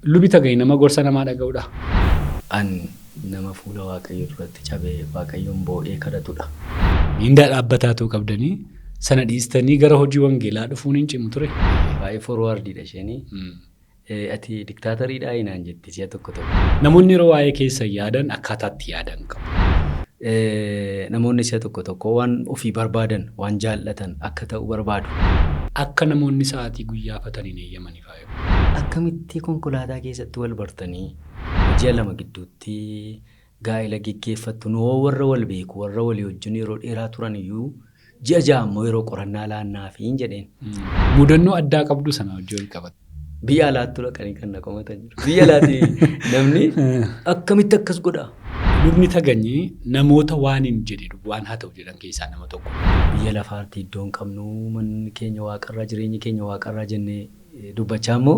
Lubita ga'e nama gorsa namaa dhaga'uudha. An nama fuula waaqayyo duratti cabee waaqayyoon boo'ee kadhatudha. Mindaa dhaabbataa ta'uu qabdanii sana dhiistanii gara hojii wangeelaa dhufuun hin cimu ture. Baay'ee forwaardidha isheenii. Ati diktaatariidhaa hinaan jetti si'a tokko tokko. Namoonni yeroo waa'ee keessa yaadan akkaataatti yaadan qabu. Namoonni si'a tokko tokko waan ofii barbaadan waan jaallatan akka ta'u barbaadu. Akka namoonni sa'aatii guyyaafatanii eeyyamanii faayu. Akkamitti konkolaataa keessatti wal bartanii ji'a lama gidduutti gaa'ela geggeeffattu noo warra wal beeku warra walii wajjin yeroo dheeraa turan iyyuu ji'a ja'a ammoo yeroo qorannaa laannaafiin jedheen. Mudannoo addaa qabdu sana hojii wal qabatu. Biyya alaatti dhaqanii kan naqamatan jiru. Biyya alaatti namni akkamitti akkas godha? Lubni Taganyee namoota waan hin jedhe waan haa ta'u jedhan keessaa nama tokko. Biyya lafaatti iddoo hin qabnu manni keenya waaqarraa jireenyi keenya waaqarraa jennee dubbachaa immoo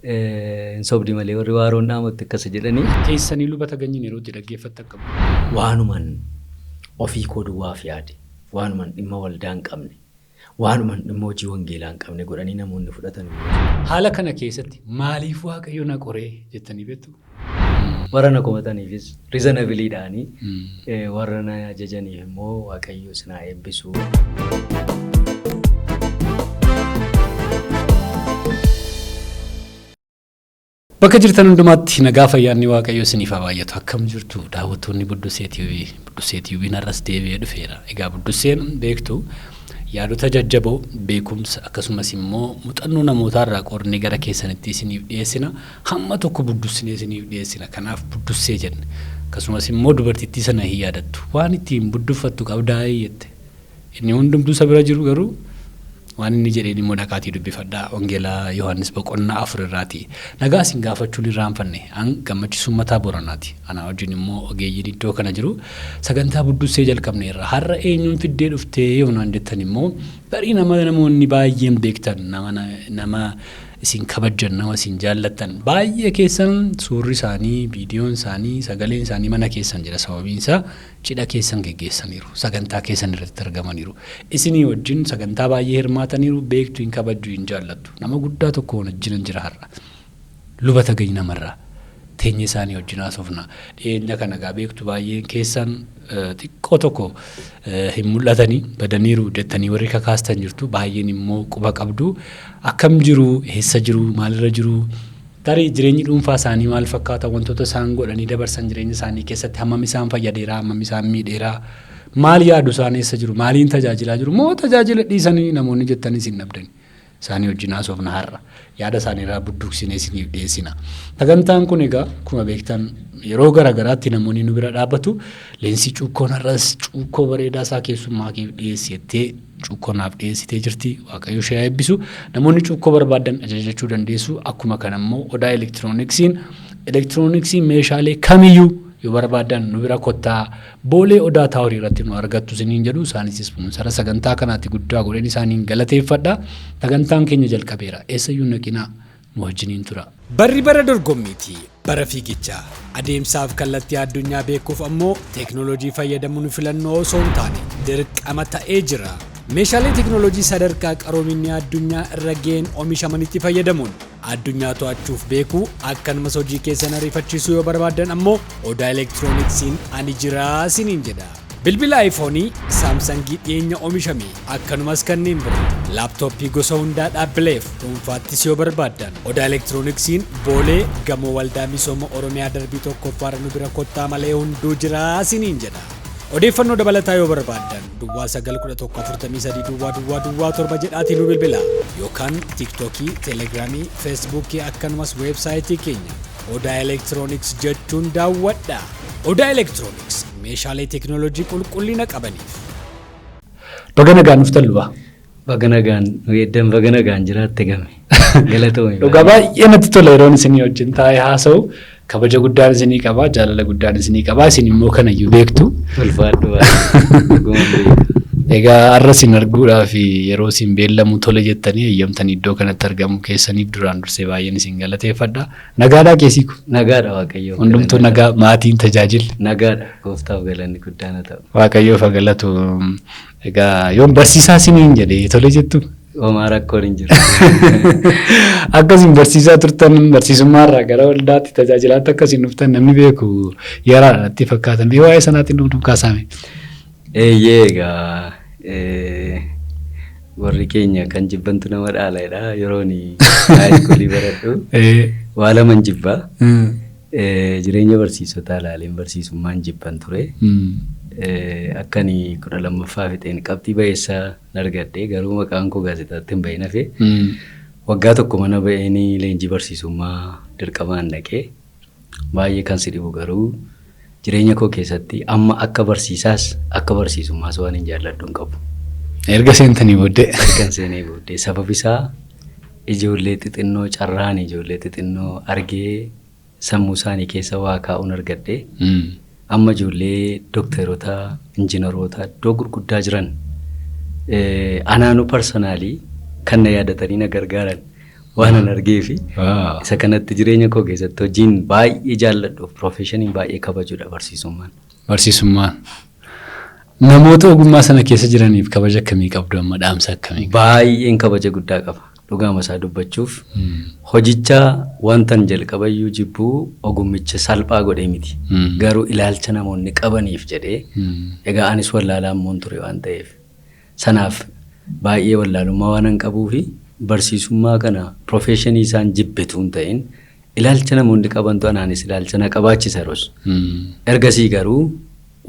hin sobdi malee warri waaroon dhaamutti akkas jedhanii. Keessanii luba Taganyiin yeroo itti dhaggeeffatta qabu. Waanuman ofii koo duwwaaf yaade waanuman dhimma waldaa hin qabne waanuman dhimma hojii wangeelaa hin qabne godhanii namoonni fudhatan. Haala kana keessatti maaliif waaqayyo na qoree jettanii beektu? Warra na komataniifis riizanabiliidhaanii warra na ajajaniif immoo waaqayyo sinaa eebbisu. Bakka jirtan hundumaatti nagaa fayyaanni waaqayyo isiniif haa baay'atu. Akkam jirtu daawwattoonni Buddusee TV narras deebi'ee dhufeera. Egaa Budduseen beektu yaadota jajjaboo beekumsa akkasumas immoo muuxannoo namootaarraa qornee gara keessanitti isiniif dhiyeessina. Hamma tokko Buddusnee isiniif dhiyeessina. Kanaaf Buddusee jenne. Akkasumas immoo dubartittii sana hin yaadattu. Waan ittiin budduffattu qabdaa jette. Inni hundumtuu isa bira jiru garuu waan inni jedheen immoo dhaqaatii dubbifadhaa wangeelaa Yohaannis boqonnaa 4 irraati. Nagaa isin gaafachuun irraanfanne an gammachisuu mataa Booranaati. Ana wajjin immoo ogeeyyiin iddoo kana jiru. Sagantaa Buddusee jalqabneerra. Har'a eenyuun fiddee dhuftee yoonaan jettan immoo barii namoonni baay'een beektan nama isin kabajjan nama isin jaallattan baay'ee keessan suurri isaanii viidiyoon isaanii sagaleen isaanii mana keessan jira sababiinsa cidha keessan geggeessaniiru sagantaa keessan irratti argamaniiru isinii wajjin sagantaa baay'ee hirmaataniiru beektu hin kabajju hin jaallattu nama guddaa tokko wajjin jira har'a luba Tagany namarraa teenye isaanii wajjin haasofna dhiyeenya kana gaa beektu baay'een keessan xiqqoo tokko hin mul'atanii badaniiru jettanii warri kakaastan jirtu baay'een immoo quba qabdu akkam jiru eessa jiru maalirra jiru tarii jireenyi dhuunfaa isaanii maal fakkaata wantoota isaan godhanii dabarsan jireenya isaanii keessatti hammam isaan fayyadeera hammam isaan miidheera maal yaadu isaan eessa jiru maaliin tajaajilaa jiru moo tajaajila dhiisanii namoonni jettanii isin dhabdani isaanii wajjin haasofna har'a yaada isaaniirraa budduuqsinee isiniif dhiyeessina. Sagantaan kun egaa akkuma beektan yeroo garaagaraatti namoonni nu bira dhaabbatu leensi cuukkoon har'as cuukkoo bareedaa isaa keessummaa keef dhiyeessitee cuukkoonaaf dhiyeessitee jirti waaqayyo ishee eebbisu namoonni cuukkoo barbaadan ajajachuu dandeessu akkuma kana immoo odaa elektirooniksiin meeshaalee kamiyyuu yoo barbaadan nu bira kottaa boolee odaa taawurii irratti nu argattu isiniin jedhu isaanis ispoonsara sagantaa kanaatti guddaa godhan isaaniin galateeffadha. Sagantaan keenya jalqabeera eessayyuu naqinaa nu wajjiniin tura. Barri bara dorgommiiti bara fiigichaa adeemsaaf kallattii addunyaa beekuuf ammoo teeknooloojii fayyadamuun filannoo osoo hin taane dirqama ta'ee jira. Meeshaalee teeknooloojii sadarkaa qaroominni addunyaa irra ga'een oomishamanitti fayyadamuun addunyaa to'achuuf beekuu akkanumas hojii keessan ariifachiisuu yoo barbaadan ammoo odaa elektirooniksiin ani jiraa isiniin jedha. Bilbila iPhoneii Saamsangii dhiyeenya oomishame akkanumas kanneen biroo laaptooppii gosa hundaa dhaabbileef dhuunfaattis yoo barbaadan odaa elektirooniksiin boolee gamoo waldaa misooma Oromiyaa darbii tokkoffaarra nu bira kottaa malee hunduu jiraa isiniin jedha. Odeeffannoo dabalataa yoo barbaadan duwwaa 91143 jedhaatii nu bilbila yookaan TikTokii, Telegiraamii, Feesbuukii akkanumas weebsaayitii keenya odaa elektirooniks jechuun daawwadha. Odaa elektirooniks meeshaalee teeknooloojii qulqullina qabaniif. Baga nagaan dhuftan luba. Baga nagaan jiraatte game. Galatoomii. Dhugaa baay'ee natti tola yeroon isinii wajjin taa'ee haasa'u. Kabaja guddaan isinii qaba jaalala guddaan isinii qaba isin immoo kanayyuu beektu. Ulfaadhu Egaa har'a isin arguudhaaf yeroo isin beellamu tole jettanii eeyyamtanii iddoo kanatti argamu keessaniif duraan dursee baay'een isin galateeffadha. Nagaadhaa keessiku. Nagaadha waaqayyo. Hundumtuu nagaa maatiin tajaajila. Nagaadha gooftaaf galanni guddaan haa ta'u. Waaqayyoof haa galatu. Egaa yoon barsiisaa isiniin jedhee tole jettu. Homaa rakkoon hin jiru. Akkasiin barsiisaa turtan barsiisummaarraa gara waldaatti tajaajilaatti akkasiin dhuftan namni beeku yaraadhaatti fakkaatan mee waa'ee sanaatiin nuuf kaasame. Egaa warri keenya kan jibbantu nama dhaaladha yeroon haayiskuulii baradhu waa laman jibbaa. Jireenya barsiisotaa ilaaleen barsiisummaan jibban ture. Akkanii 12ffaa fixeen qabxii ba'eessaa argadhee garuu maqaan koo gaazexaatti hin bahin hafe waggaa tokko mana ba'eenii leenjii barsiisummaa dirqamaan dhaqee baay'ee kan si dhibu garuu jireenya koo keessatti amma akka barsiisaas akka barsiisummaas waan hin jaalladhu hin qabu. Erga seentanii booddee. Erga seenee booddee sabab isaa ijoollee xixinnoo carraan ijoollee xixinnoo argee sammuu isaanii keessa waa kaa'uun argadhee. Amma ijoollee dookteroota, injiinaroota iddoo gurguddaa jiran anaanu parsanaalii kan na yaadatanii na gargaaran waan an argee fi isa kanatti jireenya koo keessatti hojiin baay'ee jaalladhuuf piroofeeshiniin baay'ee kabajuudha barsiisummaan. Barsiisummaan. Namoota ogummaa sana keessa jiraniif kabaja akkamii qabdu amma dhaamsa akkamii? Baay'een kabaja guddaa qaba. Dhugaama isaa dubbachuuf hojicha wantan jalqabayyuu jibbuu ogummicha salphaa godhee miti. Garuu ilaalcha namoonni qabaniif jedhee egaa anis wallaalaa ammoon ture waan ta'eef sanaaf baay'ee wallaalummaa waan hin qabuu fi barsiisummaa kana piroofeeshinii isaan jibbitu hin ta'in ilaalcha namoonni qabantu anaanis ilaalcha na qabaachisa yeroo. Ergasii garuu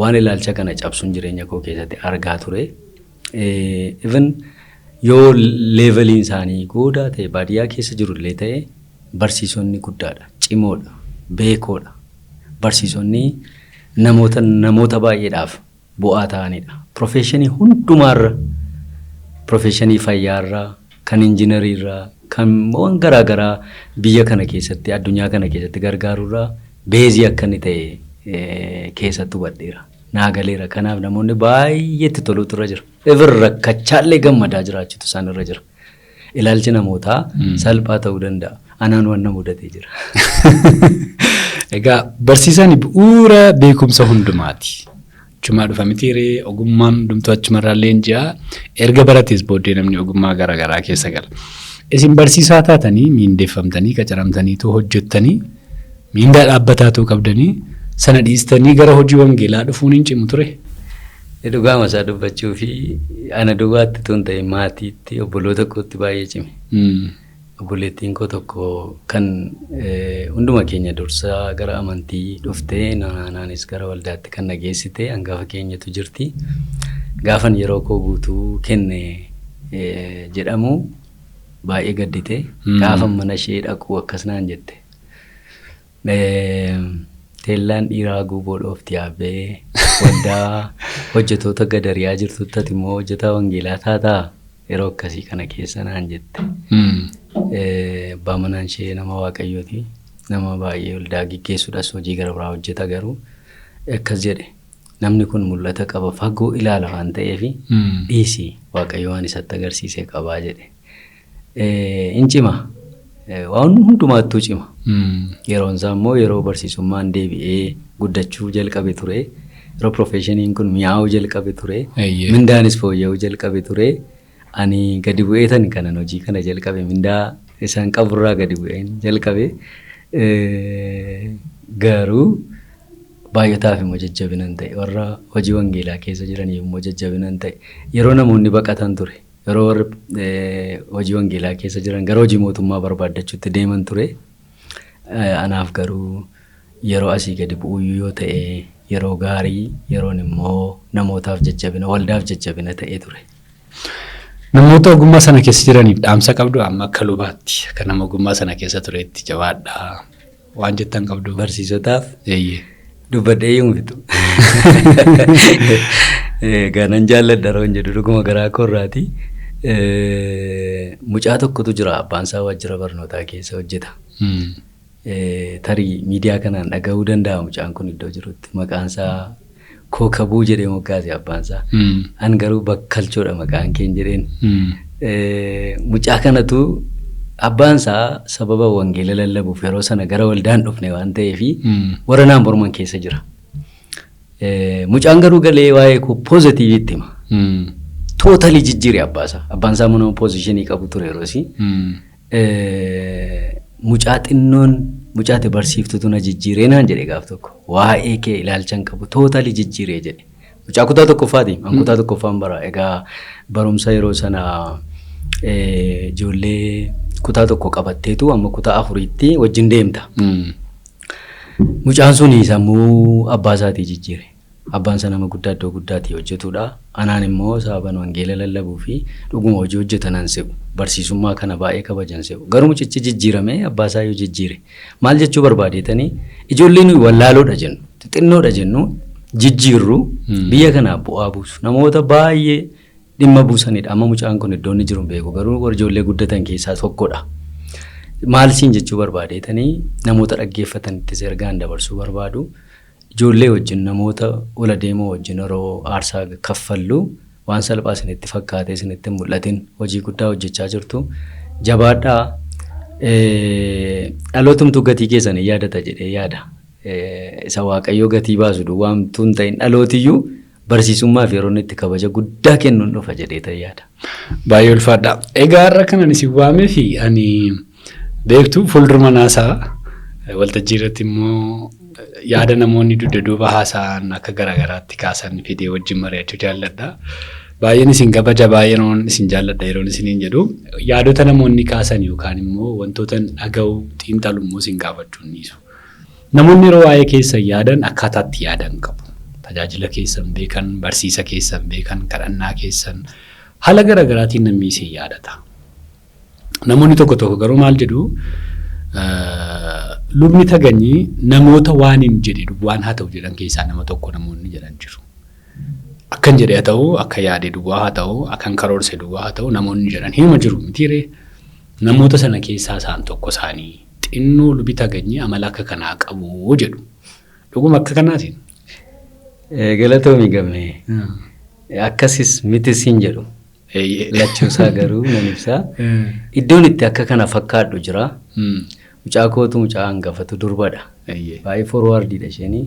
waan ilaalcha kana cabsuun jireenya koo keessatti argaa ture. Even yoo leeveliin isaanii goodaa ta'e baadiyyaa keessa jirullee ta'e barsiisonni guddaadha, cimoodha, beekoodha. Barsiisonni namoota baay'eedhaaf bu'aa ta'anidha. Piroofeeshinii hundumaarra, piroofeeshinii fayyaarraa, kan injiinariirraa, kan waan garaagaraa biyya kana keessatti, addunyaa kana keessatti gargaarurraa beezii akka inni ta'e keessatti hubadheera. Naagaleera kanaaf namoonni baay'eetti toluutu irra jira. Even rakkachaallee gammadaa jiraachuutu isaan irra jira. Ilaalchi namootaa salphaa ta'uu danda'a. Anaan waan na mudatee jira. Egaa barsiisaan bu'uura beekumsa hundumaati. Achumaa dhufa mitiiree ogummaan hundumtuu achumarraa leenji'aa erga baratees booddee namni ogummaa garaagaraa keessa gala. Isin barsiisaa taatanii miindeeffamtanii qacaramtaniitu hojjettanii miindaa dhaabbataatu qabdanii sana dhiistanii gara hojii wangeelaa dhufuun hin cimu ture. Dhugaama isaa dubbachuu fi ana duwwaatti tun ta'e maatiitti obboloota kootti baay'ee cime. Obboleettiin koo tokko kan hunduma keenya dursaa gara amantii dhuftee naanis gara waldaatti kan nageessite hangafa keenyatu jirti. Gaafan yeroo koo guutuu kenne jedhamu baay'ee gaddite. Gaafan mana ishee dhaqu akkas naan jette. Teellaan dhiiraa guuboo dhoofti yaabee waldaa hojjetoota gadariyaa jirtutti immoo hojjetaa wangeelaa taataa yeroo akkasii kana keessa naan jette. Abbaa manaan ishee nama waaqayyooti. Nama baay'ee waldaa gaggeessuudhaas hojii gara biraa hojjeta garuu akkas jedhe namni kun mul'ata qaba fagoo ilaala waan ta'eef dhiisii waaqayyo waan isatti agarsiisee qabaa jedhe. In cima. Waan hundumaattuu cima. Yeroon isaa immoo yeroo barsiisummaan deebi'ee guddachuu jalqabe ture. Yeroo piroofeeshiniin kun mi'aawuu jalqabe ture. Mindaanis fooyya'uu jalqabe ture. Ani gadi bu'eetan kanan hojii kana jalqabe mindaa isaan qaburraa gadi bu'een jalqabe. Garuu baay'ataaf immoo jajjabinan ta'e warra hojii wangeelaa keessa jiraniif immoo jajjabinan ta'e yeroo namoonni baqatan ture. Yeroo hojii wangeelaa keessa jiran gara hojii mootummaa barbaaddachuutti deeman ture. Anaaf garuu yeroo asii gadi bu'uu yoo ta'e yeroo gaarii yeroon immoo namootaaf jajjabina waldaaf jajjabina ta'ee ture. Namoota ogummaa sana keessa jiraniif dhaamsa qabdu amma akka lubaatti akka nama ogummaa sana keessa tureetti jabaadhaa waan jettan qabdu. Barsiisotaaf dubbadhee yommuu fixu. Ganan jaalladha roon jedhu dhuguma garaa koorraati. Mucaa tokkotu jira abbaan isaa waajjira barnootaa keessa hojjeta. Tarii miidiyaa kanaan dhaga'uu danda'a mucaan kun iddoo jirutti maqaan isaa Kookabuu jedhee moggaase abbaan isaa. An garuu Bakkalchoodha maqaan keen jedheen. Mucaa kanatu abbaan isaa sababa wangeela lallabuuf yeroo sana gara waldaan dhufne waan ta'eef warra naan morman keessa jira. Mucaan garuu galee waa'ee koo poozitiiviitti hima. tootali jijjiire abbaasaa. Abbaan isaa mana poozishinii qabu ture yeroosi. Mucaa xinnoon mucaate barsiiftutu na jijjiiree naan jedhe gaaf tokko. Waa'ee kee ilaalchan qabu tootali jijjiiree jedhe. Mucaa kutaa tokkoffaati. An kutaa tokkoffaan bara. Egaa barumsa yeroo sana ijoollee kutaa tokko qabatteetu amma kutaa afuriitti wajjin deemta. Mucaan suni sammuu abbaa isaatii jijjiire. Abbaan isaa nama guddaa iddoo guddaatti hojjetudha. Anaan immoo sababan wangeela lallabuu fi dhuguma hojii hojjetanan se'u. Barsiisummaa kana baay'ee kabajan se'u. Garuu mucichi jijjiirame abbaa isaa yoo jijjiire. Maal jechuu barbaadeetanii ijoolleen wallaaloodha jennu, xixinnoodha jennu jijjiirru biyya kanaaf bu'aa buusu. Namoota baay'ee dhimma buusanidha. Amma mucaan kun iddoo inni jiru hin beeku. Garuu warra ijoollee guddatan keessaa tokkodha. Maal siin jechuu barbaadeetanii namoota dhaggeeffatanitti ergaan dabarsuu barbaadu. Ijoollee wajjin namoota ola deemoo wajjin yeroo aarsaa kaffallu waan salphaa isinitti fakkaatee isinitti mul'atin hojii guddaa hojjechaa jirtu. Jabaadhaa dhalootumtu gatii keessanii yaadata jedhee yaada. Isa waaqayyoo gatii baasu duwwaamtuu hin ta'in dhalootiyyuu barsiisummaa fi yeroo itti kabaja guddaa kennuun dhufa jedhee ta'e yaada. Baay'ee ulfaadha. Egaa har'a kanan isin waamee fi ani beektu fuuldura manaasaa waltajjii irratti immoo yaada namoonni duuba haasa'an akka garaagaraatti kaasan fidee wajjin mari'achuu jaalladha. Baay'een isin kabaja baay'een isin jaalladha yeroo isiniin jedhu yaadota namoonni kaasan yookaan immoo wantoota dhaga'u xiinxalu immoo isin gaafachuu dhiisu. Namoonni yeroo waa'ee keessan yaadan akkaataatti yaadan qabu. Tajaajila keessan beekan, barsiisa keessan beekan, kadhannaa keessan haala garaagaraatiin namni isin yaadata. Namoonni tokko garuu maal jedhu lubni taganyii namoota waan hin jedhe waan haa ta'u jedhan keessaa nama tokko namoonni jedhan jiru. Akkan jedhe haa ta'u, akka yaade duwwaa haa ta'u, akkan karoorse duwwaa haa ta'u namoonni jedhan hima jiru mitiiree namoota sana keessaa isaan tokko isaanii xinnoo lubni taganyii amala akka kanaa qabu jedhu. Dhuguma akka kanaatiin. Galatoomii gammee akkasis mitis hin jedhu. Lachuusaa garuu nan ibsaa. Iddoon itti akka kana fakkaadhu jira. Mucaa kootu mucaa hangafatu durbadha. Baay'ee forwaardiidha isheenii.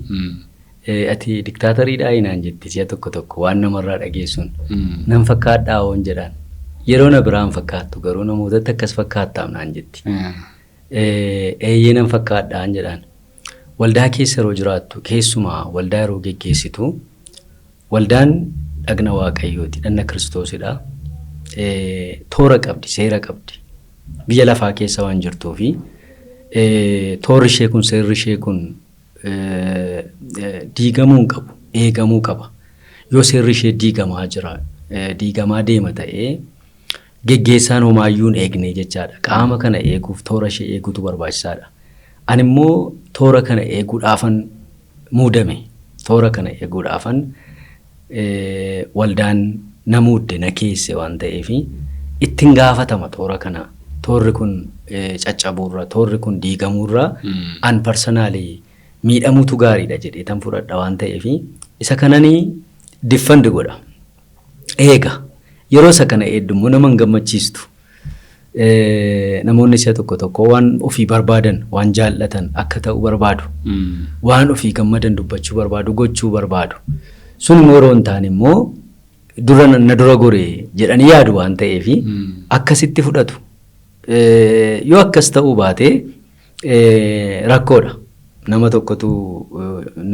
Ati diktaatariidhaa hinaan jetti si'a tokko waan namarraa dhageessuun. Nan fakkaadhaa hoon jedhaan. Yeroo na biraan fakkaattu garuu namootatti akkas fakkaattaa naan jetti. Eeyyee nan fakkaadhaan jedhaan. Waldaa keessa yeroo jiraattu keessumaa waldaa yeroo geggeessitu waldaan dhagna waaqayyooti dhanna kiristoosidha. Toora qabdi seera qabdi. Biyya lafaa keessa waan jirtuu fi toorri ishee kun seerri ishee kun diigamuu hin qabu eegamuu qaba. Yoo seerri ishee diigamaa jira diigamaa deema ta'ee geggeessaan homaayyuu hin eegne jechaadha. Qaama kana eeguuf toora ishee eeguutu barbaachisaadha. Ani immoo toora kana eeguudhaafan muudame. Toora kana eeguudhaafan waldaan na muudde na keesse waan ta'eef ittiin gaafatama toora kana. Toorri kun caccabuurra, toorri kun diigamuurra an parsanaalii miidhamuutu gaariidha jedhee tan fudhadha waan ta'eef isa kananii diffandi godha. Eega yeroo isa kana eeddummoo nama hin gammachiistu. Namoonni si'a tokko waan ofii barbaadan waan jaallatan akka ta'u barbaadu. Waan ofii gammadan dubbachuu barbaadu gochuu barbaadu. Sun immoo yeroo hin taane immoo na dura goree jedhanii yaadu waan ta'eef akkasitti fudhatu. Yoo akkas ta'uu baate rakkoodha. Nama tokkotu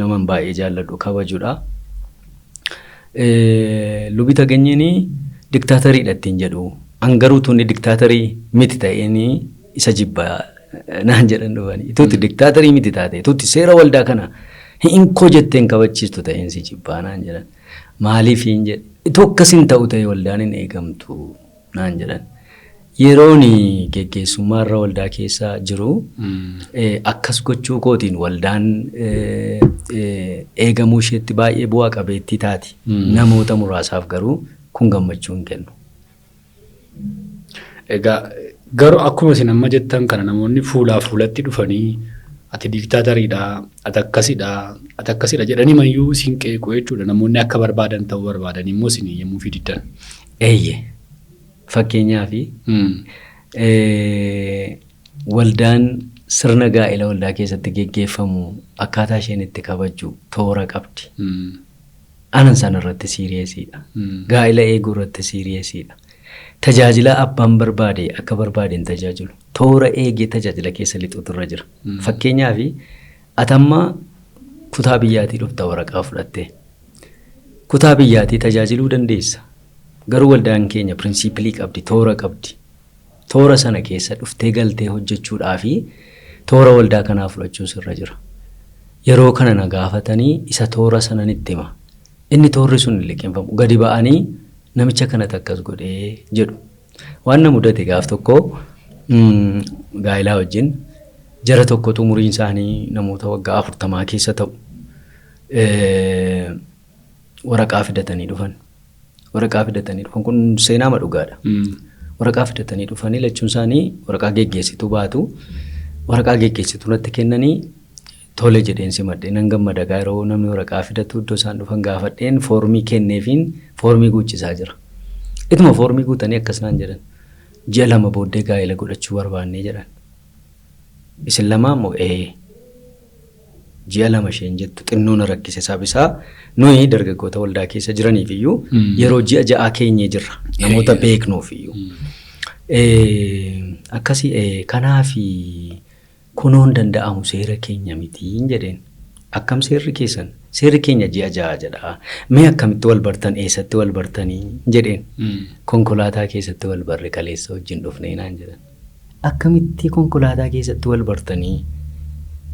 nama baay'ee jaalladhu kabajuudha. Lubni taganyii diktaatariidha ittiin jedhu. Angaruu tunni diktaatarii miti ta'eenii isa jibbaa naan jedhan dhufanii. Ituutti diktaatarii miti taate. Ituutti seera waldaa kana hin koo jetteen kabachiistu ta'een si jibbaa naan jedhan. Maaliif hin jedhe? Itoo akkasiin ta'u ta'e waldaan hin eegamtu naan jedhan. Yeroon geggeessummaarra waldaa keessa jiru akkas gochuu kootiin waldaan eegamuu isheetti baay'ee bu'aa qabeettii taati. Namoota muraasaaf garuu kun gammachuu hin kennu. Egaa garuu akkuma isin amma jettan kana namoonni fuulaa fuulatti dhufanii ati diktaatariidha, ati akkasidha jedhanii mayyuu isin qeequu jechuudha. Namoonni akka barbaadan ta'uu barbaadan immoo isin yemmuu fididdan. Eeyyee. Fakkeenyaaf waldaan sirna gaa'ela waldaa keessatti geggeeffamu akkaataa isheen itti kabaju toora qabdi. anan sana irratti siiriyeesiidha. Gaa'ila eeguu irratti siiriyeesiidha. Tajaajila abbaan barbaade akka barbaadeen tajaajilu. Toora eegee tajaajila keessa lixuutu irra jira. Fakkeenyaaf atamma kutaa biyyaatii dhufta waraqaa fudhattee. Kutaa biyyaatii tajaajiluu dandeessa. Garuu waldaan keenya pirinsipilii qabdi, toora qabdi. Toora sana keessa dhuftee galtee hojjechuudhaafi toora waldaa kanaa fudhachuus irra jira. Yeroo kana na gaafatanii isa toora sana nitti hima. Inni toorri sun liqeeffamu gadi ba'anii namicha kanatti akkas godhee jedhu. Waan na mudate gaaf tokko gaa'ilaa wajjin jara tokkotu umuriin isaanii namoota waggaa 40 keessa ta'u waraqaa fidatanii dhufan. Waraqaa fidatanii dhufan kun seenaa madhugaadha. Waraqaa fidatanii dhufanii lachuun isaanii waraqaa geggeessituu baatu. Waraqaa geggeessituu natti kennanii tole jedheen simadhee nan gammada yeroo namni waraqaa fidatu iddoo isaan dhufan gaafadheen foormii kenneefiin foormii guuchisaa jira. Ituma foormii guutanii akkasnaan jedhan. Ji'a 2 booddee gaa'ela godhachuu barbaannee jedhan. Isin lamaa immoo ji'a 2 isheen jettu xinnoo na rakkise sabisaa nuyi dargaggoota waldaa keessa jiraniif iyyuu yeroo ji'a 6 keenyee jirra. Namoota beeknuuf iyyuu. Akkasii kanaafi kunoon danda'amu seera keenya mitiin jedheen. Akkam seerri keessan? Seerri keenya ji'a 6 jedha. Mee akkamitti wal bartan eessatti wal bartanii jedheen. Konkolaataa keessatti wal barre kaleessa wajjin dhufnee naan jedhan. Akkamitti konkolaataa keessatti wal bartanii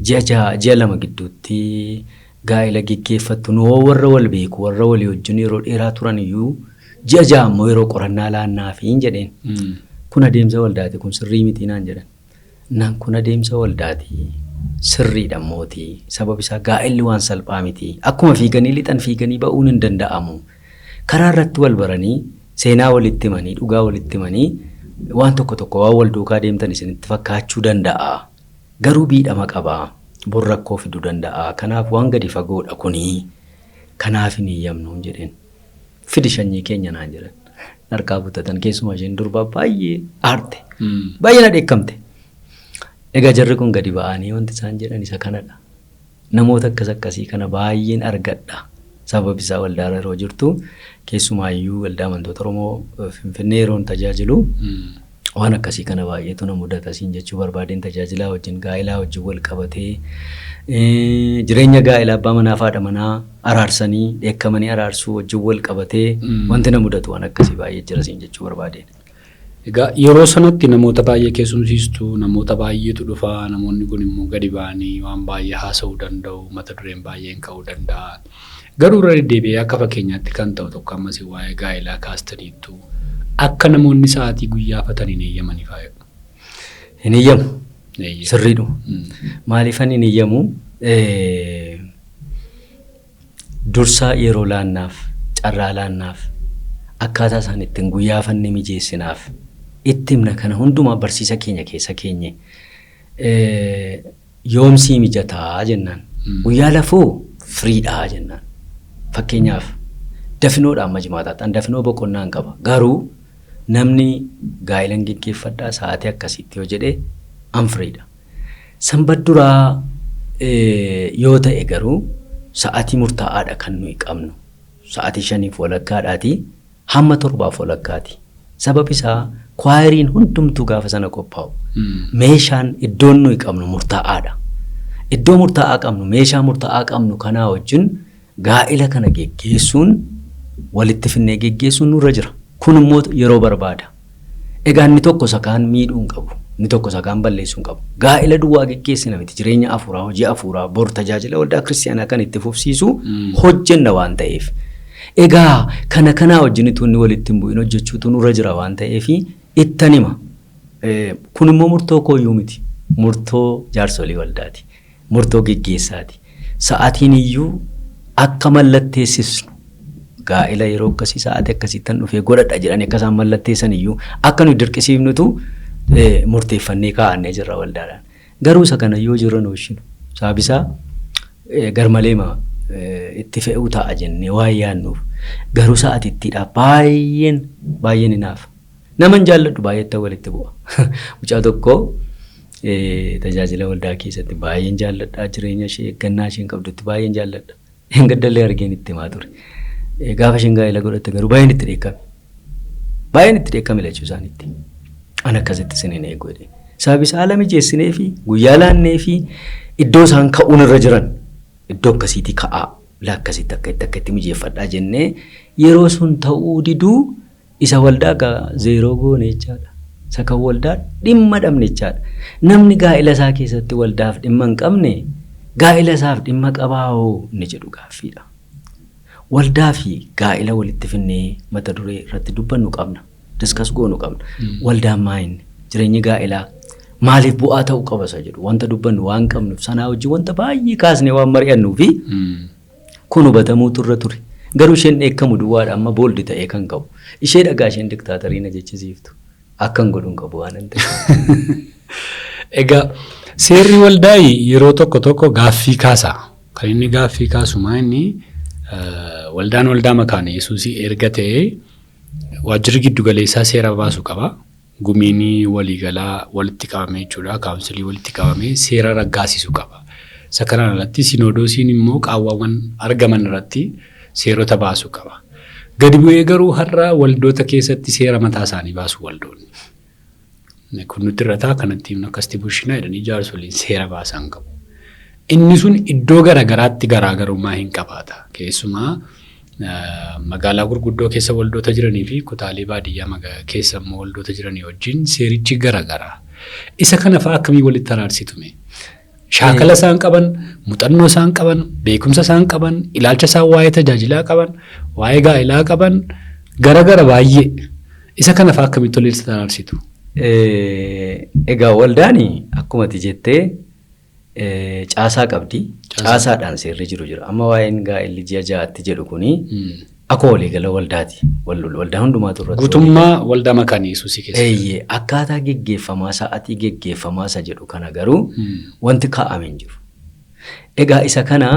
ji'a 2 gidduutti gaa'ela geggeeffattu nuu warra wal beeku warra walii wajjin yeroo dheeraa turan iyyuu ji'a 6 ammoo yeroo qorannaa laannaafiin jedheen. Kun adeemsa waldaati kun sirrii mitii naan jedhan. Naan kun adeemsa waldaati sirriidha mootii sabab isaa gaa'elli waan salphaa miti. Akkuma fiiganii lixan fiiganii ba'uun hin danda'amu. Karaa irratti wal baranii seenaa walitti himanii dhugaa walitti himanii waan tokko waan wal duukaa deemtan isinitti fakkaachuu danda'a. Garuu biidhama qaba. Bor rakkoo fiduu danda'a. Kanaaf waan gadi fagoodha kuni. Kanaaf hin eeyyamnu jedheen. Fidi shanyii keenya naan jedhan. Harkaa butatan keessumaa isheen durbaa baay'ee aarte. Baay'ee na dheekkamte. Egaa jarri kun gadi ba'anii wanti isaan jedhan isa kanadha. Namoota akkasii kana baay'een argadha. Sabab isaa waldaarra yeroo jirtu keessumaayyuu waldaa amantoota Oromoo Finfinnee yeroon tajaajilu waan akkasii kana baay'eetu na mudata siin jechuu barbaadeen tajaajilaa wajjin gaa'ilaa wajjin wal qabatee jireenya gaa'ilaa abbaa manaa fi haadha manaa araarsanii dheekkamanii araarsuu wajjin wal qabatee wanti na mudatu waan akkasii baay'ee jira siin jechuu barbaadeen. Egaa yeroo sanatti namoota baay'ee keessumsiistu namoota baay'eetu dhufa namoonni kun immoo gadi ba'anii waan baay'ee haasa'uu danda'u mata dureen baay'een ka'uu danda'a. Garuu irra deddeebi'ee akka fakkeenyaatti kan ta'u tokko ammas waa'ee gaa'ilaa kaastaniittu akka namoonni sa'aatii guyyaafatanii hin eeyyamanii faayya. Hin eeyyamu. Sirriidhu. Maaliifan hin eeyyamu dursaa yeroo laannaaf carraa laannaaf akkaataa isaan ittiin guyyaafanne mijeessinaaf itti himna kana hundumaa barsiisa keenya keessa keenye yoomsii mijataa jennaan guyyaa lafoo firiidhaa jennaan. Fakkeenyaaf dafinoodhaan majmaataadhaan dafinoo boqonnaan qaba. Garuu namni gaa'ilan geggeeffadhaa sa'aatii akkasiitti yoo jedhee anfiriidha. Sanbat duraa yoo ta'e garuu sa'aatii murtaa'aadha kan nuyi qabnu. Sa'aatii 5 walakkaadhaati hamma 7 walakkaati. Sabab isaa kwaayiriin hundumtuu gaafa sana qophaa'u. Meeshaan iddoon nuyi qabnu murtaa'aadha. Iddoo murtaa'aa qabnu meeshaa murtaa'aa qabnu kanaa wajjin gaa'ila kana geggeessuun walitti finnee geggeessuun nurra jira. Kun immoo yeroo barbaada. Egaa inni tokko sakaan miidhuu hin qabu. Inni tokko sakaan balleessuu hin qabu. Gaa'ila duwwaa geggeessina miti jireenya afuuraa hojii afuuraa bor tajaajila waldaa kiristaanaa kan itti fufsiisu hojjenna waan ta'eef. Egaa kanaa wajjin inni walitti hin bu'in hojjechuutu nurra jira waan ta'eef ittan hima. Kun immoo murtoo kooyyuu miti. Murtoo jaarsolii waldaati. Murtoo geggeessaati. Sa'aatiin iyyuu akka mallatteessisnu gaa'ila yeroo akkasii sa'aatii akkasiittan dhufee godhadha jedhanii akka isaan mallatteessan iyyuu akka nuyi dirqisiifnutu murteeffannee kaa'annee jirra waldaadhaan. Garuu isa kana yoo jirra nu ishinu saabisaa garmaleema itti fe'uu ta'a jennee waa yaannuuf garuu sa'aatiittiidhaaf baay'een hinaaf. Naman jaalladhu baay'eetti walitti bu'a. Mucaa tokko tajaajila waldaa keessatti baay'een jaalladha jireenya ishee eeggannaa isheen qabdutti baay'een jaalladha. Gaddalee argeen itti himaa ture. Gaafa isheen gaa'ela godhatte garuu baay'een itti dheekkame. Baay'een itti dheekkame lachuu isaaniitti. An akkasitti isiniin eegu jedhee. Sababni isaa haala mijeessinee fi guyyaa laannee fi iddoo isaan ka'uun irra jiran iddoo akkasiitii ka'aa akkasitti akka itti mijeeffadhaa jennee yeroo sun ta'uu diduu isa waldaa zeeroo goone jechaadha. Isa kan waldaa dhimma dhabne jechaadha. Namni gaa'ela isaa keessatti waldaaf dhimma hin qabne gaa'ela isaaf dhimma qabaa'oo inni jedhu gaaffiidha. Waldaa fi gaa'ela walitti finnee mata duree irratti dubbannu qabna. Diskas goonu qabna. Waldaan maayinni jireenyi gaa'elaa maaliif bu'aa ta'uu qaba isa jedhu wanta dubbannu waan qabnuuf sanaa hojii wanta baay'ee kaasnee waan mari'annuu fi kun hubatamuutu irra ture. Garuu isheen dheekkamu duwwaadha amma booldi ta'ee kan qabu. Ishee dhagaa isheen diktaatarii na jechisiiftu. Akkan godhuun qabu waan hin ta'e. Egaa seerri waldaa yeroo tokko gaaffii kaasa. Kan inni gaaffii kaasu inni waldaan waldaa makaana Yesuusii erga ta'ee waajjirri giddu galeessaa seera baasu qaba. Gumiin waliigalaa walitti qabamee jechuudha. Kaawunsilii walitti qabamee seera raggaasisu qaba. Isa kanaan alatti sinodoosiin immoo qaawwawwan argaman irratti seerota baasu qaba. Gadi bu'ee garuu har'a waldoota keessatti seera mataa isaanii baasu waldoonni. Kun nuti irra ta'a kanatti akkasitti bulchinaa jedhanii jaarsoliin seera baasan qabu. Inni sun iddoo garaagaraatti garaagarummaa hin qabaata. Keessumaa magaalaa gurguddoo keessa waldoota jiranii fi kutaalee baadiyyaa keessa immoo waldoota jiranii wajjin seerichi garaagaraa. Isa kana fa'aa akkamii walitti araarsitume? Shaakala isaan qaban, muuxannoo isaan qaban, beekumsa isaan qaban, ilaalcha isaan waa'ee tajaajilaa qaban, waa'ee gaa'elaa qaban garaagara baay'ee. Isa kana fa'aa akkamitti walitti araarsitu? Egaa waldaan akkuma ati jettee caasaa qabdi. Caasaadhaan seerri jiru jira. Amma waa'een gaa'elli ji'a ja'aatti jedhu kuni akka waliigala waldaati. Waldaa hundumaatu irratti. Guutummaa waldaa makaana Yesuusii keessatti. Akkaataa geggeeffamaa sa'aatii geggeeffamaa isa jedhu kana garuu wanti kaa'amee hin jiru. Egaa isa kana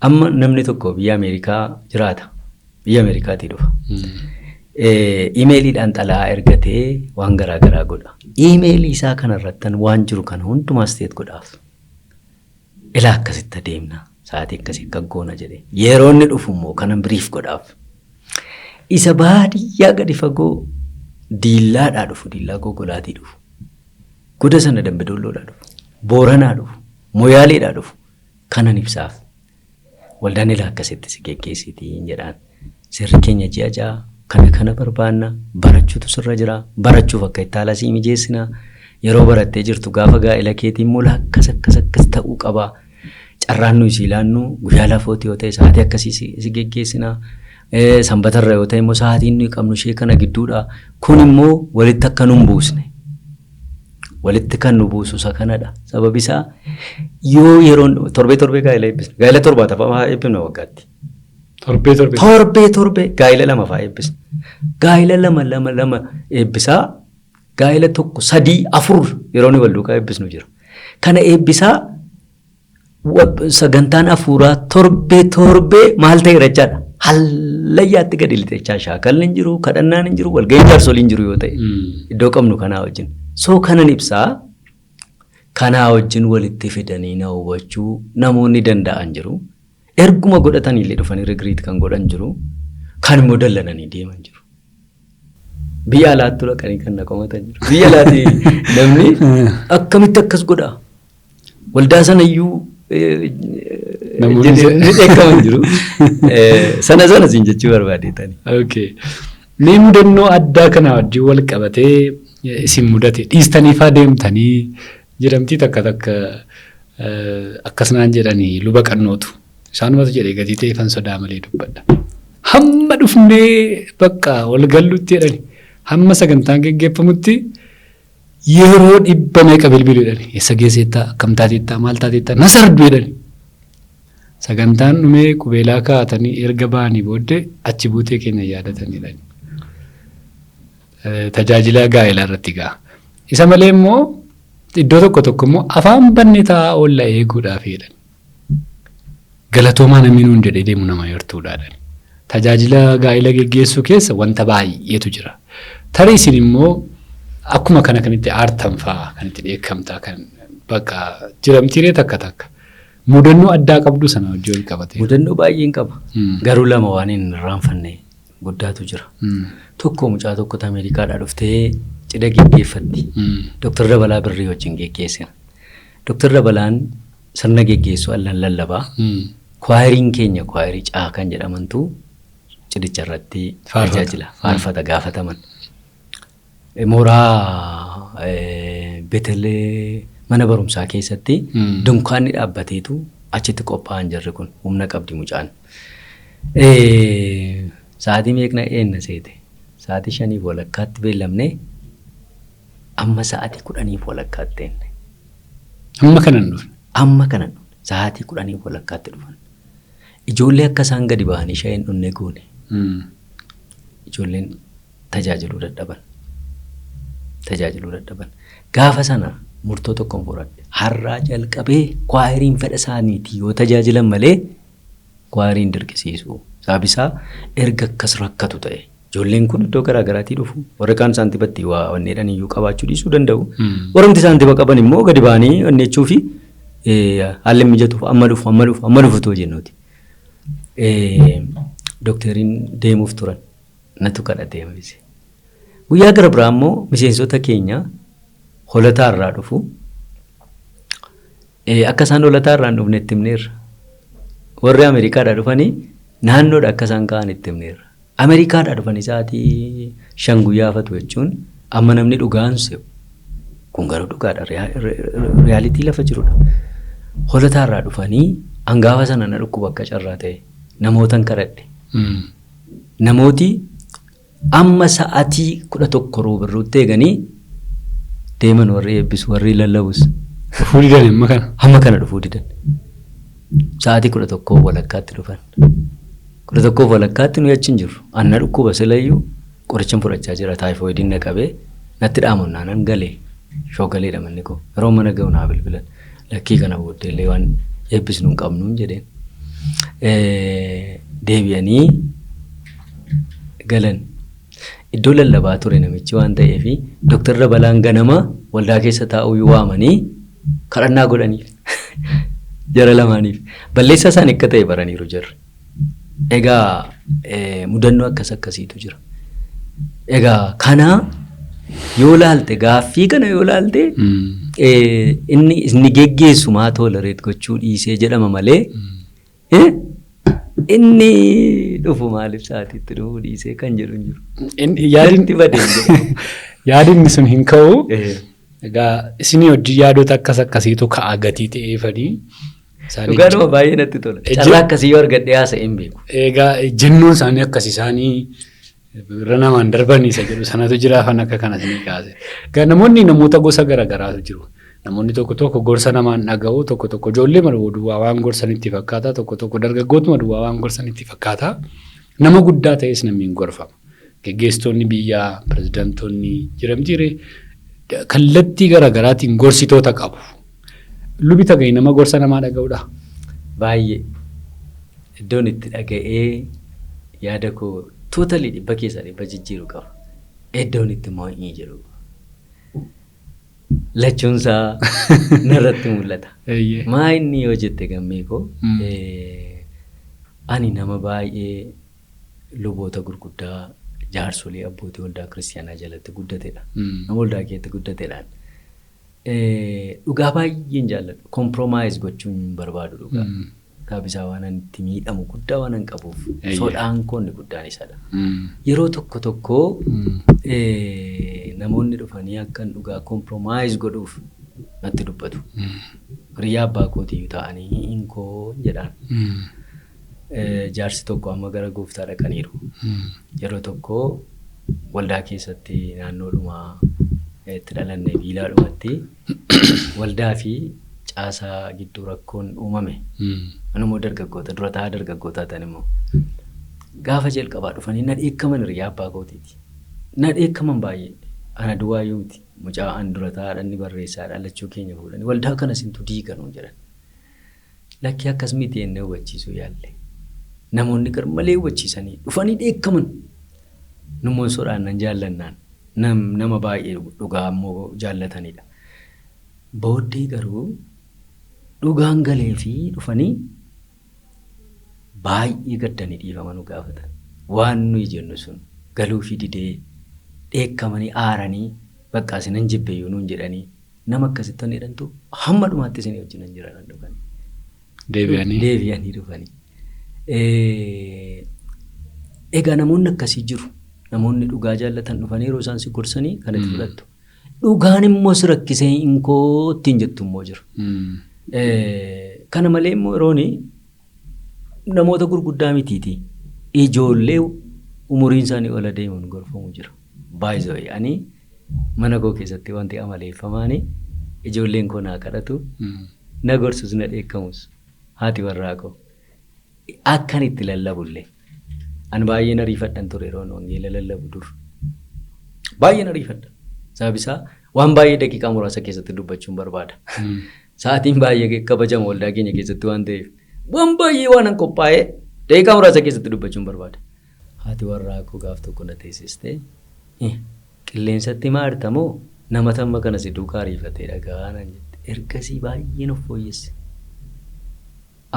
amma namni tokko biyya Ameerikaa jiraata. Biyya Ameerikaatii dhufa. Imeeliidhaan xalayaa ergatee waan garaagaraa godha. Imeelii isaa kanarrattan waan jiru kana hundumaa steet godhaaf. Ilaa akkasitti adeemna. Sa'aatii akkasii akka goona jedhee. Yeroo inni dhufu immoo kanan biriif godhaaf. Isa baadiyyaa gadi fagoo diillaadhaa dhufu. Diillaa gogolaatii dhufu. Goda sana Dambidoolloodhaa dhufu. Booranaa dhufu. Moyaaleedhaa dhufu. Kanan ibsaaf. Waldaan ilaa akkasitti si geggeessitii jedhaan. Sirri keenya ji'a ja'a. Kana barbaanna barachuutu sirra jira. Barachuuf akka itti haala sii mijeessina. Yeroo barattee jirtu gaafa gaa'ela keetiin mola akkas ta'uu qaba. Carraan nuyi siilaannu guyyaa lafooti yoo ta'e sa'aatii akkasii si geggeessina. Sanbatarra yoo ta'e immoo sa'aatiin nuyi qabnu ishee kana gidduudha. Kun immoo walitti akka nu hin buusne. Walitti kan nu buusu isa kanadha. Sababi isaa yoo yeroon torbee gaa'ela eebbisna. Gaa'ela torbaataffaa eebbifna waggaatti. Torbee gaa'ela lama fa'aa eebbisna. Gaa'ela lama eebbisaa gaa'ela tokko 3 4 yeroo ni walduukaa eebbisnu jira. Kana eebbisaa sagantaan afuuraa torbee maal ta'e jechaadha. Hallayyaatti gadi lixechaa shaakalli hin jiru, kadhannaan hin jiru, walga'iin jaarsoliin hin jiru yoo ta'e iddoo qabnu kanaa wajjin. So kanan ibsaa kanaa wajjin walitti fidanii na hubachuu namoonni danda'an jiru. Erguma godhatanii illee dhufanii rigiriit kan godhan jiru. Kan immoo dallananii deeman jiru. Biyya alaatti dhaqanii kan naqamatan jiru. Biyya alaatti namni akkamitti akkas godhaa? Waldaa sanayyuu ni dheekkaman jiru. Sana siin jechuu barbaadeetani. Okay. Mee mudannoo addaa kana wajjin wal qabatee isin mudate dhiistaniifaa deemtanii jedhamtii takka akkasnaan jedhanii luba qannootu. Isaanumatu jedhee gatii ta'eefan sodaa malee dubbadha. Hamma dhufnee bakka walgallutti jedhani. Hamma sagantaan geggeeffamutti yeroo 100 meeqa bilbilu jedhani. Eessa geesseettaa? Akkam taateettaa? Maal taateettaa? Na sardu jedhani. Sagantaan dhumee qubeelaa kaa'atanii erga ba'anii booddee achi buutee keenya yaadatanidha. Tajaajila gaa'elaa irratti ga'a. Isa malee immoo iddoo tokko immoo afaan bannee taa'aa oolla eeguudhaaf jedhani. Galatoomaa namni nuun jedhee deemu nama yartuudhaadhaan. Tajaajila gaa'ela geggeessuu keessa wanta baay'eetu jira. Tarii isin immoo akkuma kana kan itti aartan fa'aa kan itti dheekkamtaa kan bakka jiramtiiree takka Mudannoo addaa qabdu sana wajjin wal qabatee. Mudannoo baay'een qaba. Garuu lama waan hin irraanfanne guddaatu jira. Tokko mucaa tokkotu Ameerikaadhaa dhuftee cidha geggeeffatti. Dr. Dabalaa Birrii wajjin geggeessina. Dr. Dabalaan sirna geggeessu allan lallabaa. Kwaayiriin keenya kwaayirii caa kan jedhamantu cidicha irratti tajaajila faarfata gaafataman. Mooraa Betelee mana barumsaa keessatti dunkaanni dhaabbateetu achitti qophaa'an jirri kun humna qabdi mucaan. Sa'aatii meeqna eenna seete? Sa'aatii 5:00 beellamne amma sa'aatii 10:00 enne. Amma kanan dhufne. Amma kanan dhufne sa'aatii 10:00 dhufan. Ijoollee akka isaan gadi ba'anii shayeen dhunne goone. Ijoolleen tajaajiluu dadhaban. Gaafa sana murtoo tokkoon fudhadhe har'aa jalqabee kwaayiriin fedha isaaniiti yoo tajaajilan malee kwaayiriin dirqisiisu. Saabisaa erga akkas rakkatu ta'e ijoolleen kun iddoo garaagaraatii dhufu warra kaan saantibatti waa wanneedhaan iyyuu qabaachuu dhiisuu danda'u. Warramti saantiba qaban immoo gadi ba'anii wanneechuu fi haalli mijatuuf amma dhufu too jennuuti. Doktariin deemuuf turan natu kadhatee hambise. Guyyaa gara biraa immoo miseensota keenya holataa irraa dhufu. Akka isaan holataa irraa hin dhufne itti himneerra. Warri Ameerikaadhaa dhufanii naannoodha akka isaan ka'an itti himneerra. Ameerikaadhaa dhufanii sa'aatii 5 guyyaa hafatu jechuun amma namni dhugaan se'u. Kun garuu dhugaadha. Riyaalitii lafa jirudha. Holataa irraa dhufanii hangaafa sana na dhukkuba akka carraa ta'e namootan kadhadhe. Namooti amma sa'aatii 11 roobirruutti eeganii deeman warri eebbisu warri lallabus. Dhufuu didan amma kana. Amma kana dhufuu didan. Sa'aatii 11:00 dhufan. 11:00 nuyi achi hin jirru. Anna dhukkuba silayyuu qorichaan fudhachaa jira taayifoidiin na qabee natti dhaamannaan galee shoogaleedha manni koo. Yeroo mana ga'u naa bilbilan lakkii kana booddee illee waan eebbisnu hin qabnu jedheen. Deebi'anii galan. Iddoo lallabaa ture namichi waan ta'eef Dr. Dabalaan ganama waldaa keessa taa'uu waamanii kadhannaa godhaniif jara lamaaniif balleessaa isaan akka ta'e baraniiru jarri. Egaa mudannoo akkasiitu jira. Egaa kana yoo laalte gaaffii kana yoo laalte inni geggeessu maa tolereet gochuu dhiisee jedhama malee inni dhufu maaliif sa'aatiitti dhufu dhiisee kan jedhu hin jiru. Yaadni sun hin ka'u. Egaa isinii hojii yaadota akkasiitu ka'a gatii ta'eefanii. Dhugaadhuma baay'ee natti tola. Carraa akkasii yoo argadhe haasa'e hin beeku. Egaa jennuun isaanii akkasii isaanii irra namaan darbanii isa jedhu sanatu jiraafan akka kanas ni kaase. Egaa namoonni namoota gosa garaagaraatu jiru. Namoonni tokko gorsa namaan dhaga'u tokko ijoollee duwwaa waan gorsanitti fakkaata tokko dargaggootuma duwwaa waan gorsanitti fakkaata. Nama guddaa ta'es namni hin gorfama. Geggeessitoonni biyyaa pirezidaantoonni jiramtiire kallattii garaagaraatiin gorsitoota qabu. Lubi tagay nama gorsa namaa dhaga'uudha. Baay'ee iddoon itti dhaga'ee yaada koo tootalii 100% jijjiiru qaba. Iddoon itti immoo hin jedhu. Lachuunsaa narratti mul'ata. Maa inni yoo jette gammee koo ani nama baay'ee luboota gurguddaa jaarsolii abbootii waldaa kiristiyaanaa jalatti guddatedha. Nama waldaa keessatti guddatedhaan. Dhugaa baay'een jaalladha. Kompromaayiz gochuun hin barbaadu dhugaa. Kaabisaa waan itti miidhamu guddaa waan hin qabuuf sodaan koonni guddaan isadha. Yeroo tokko namoonni dhufanii akkan dhugaa kompromaayiz godhuuf natti dubbatu. Hiriyaa abbaa kootiyyuu ta'anii hinkoo jedhaan. Jaarsi tokko amma gara gooftaa dhaqaniiru. Yeroo tokko waldaa keessatti naannoodhuma itti dhalanne biilaadhumatti waldaa fi caasaa gidduu rakkoon uumame. Anummoo dargaggoota dura taa'aa dargaggootaa ta'an immoo gaafa jalqabaa dhufanii na dheekkaman hiriyaa abbaa kootiiti. Na dheekkaman baay'ee ana duwwaayyuu miti mucaa an dura taa'aadhaan ni barreessaa dhaalachuu keenya fuudhanii waldaa kana sintu diiganuu jedhan. Lakkii akkas miti ennee hubachiisuu yaalle. Namoonni garmalee hubachiisanii dhufanii dheekkaman. Nummoon sodhaan nan jaallannaan. Nama baay'ee dhugaa ammoo jaallatanidha. Booddee garuu dhugaan galee fi dhufanii baay'ee gaddanii dhiifama nu gaafatan. Waan nuyi jennu sun galuu fi didee dheekkamanii aaranii bakka isinan jibbeeyyuu nuun jedhanii nama akkasitti hin jedhantu hamma dhumaatti isin wajjin jiran dhufanii. Deebi'anii dhufanii. Egaa namoonni akkasii jiru. Namoonni dhugaa jaallatan dhufanii yeroo isaan si gorsanii kan itti fudhattu. Dhugaan immoo si rakkisee inkoo ittiin jettu immoo jira. Kana malee immoo yeroon namoota gurguddaa mitiiti. Ijoollee umuriin isaanii ol adeemuun gorfamu jira. Baay'ee ani mana koo keessatti wanti amaleeffamaani ijoolleen koo naa kadhatu na gorsus na dheekkamus haati warraa koo akkan itti lallabullee. Ani baay'een ariifadhan ture yeroo wangeela lallabu dur. Baay'een ariifadha. Sababni isaa waan baay'ee daqiiqaa muraasa keessatti dubbachuun barbaada. Sa'aatiin baay'ee kabajama waldaa keenya keessatti waan ta'eef waan baay'ee waan an qophaa'ee daqiiqaa muraasa keessatti dubbachuun barbaada. Haati warraa koo gaaf tokko na teessistee qilleensatti maartamoo nama tamma kana si duukaa ariifatee dhagaa nan jette. Ergasii baay'een of fooyyesse.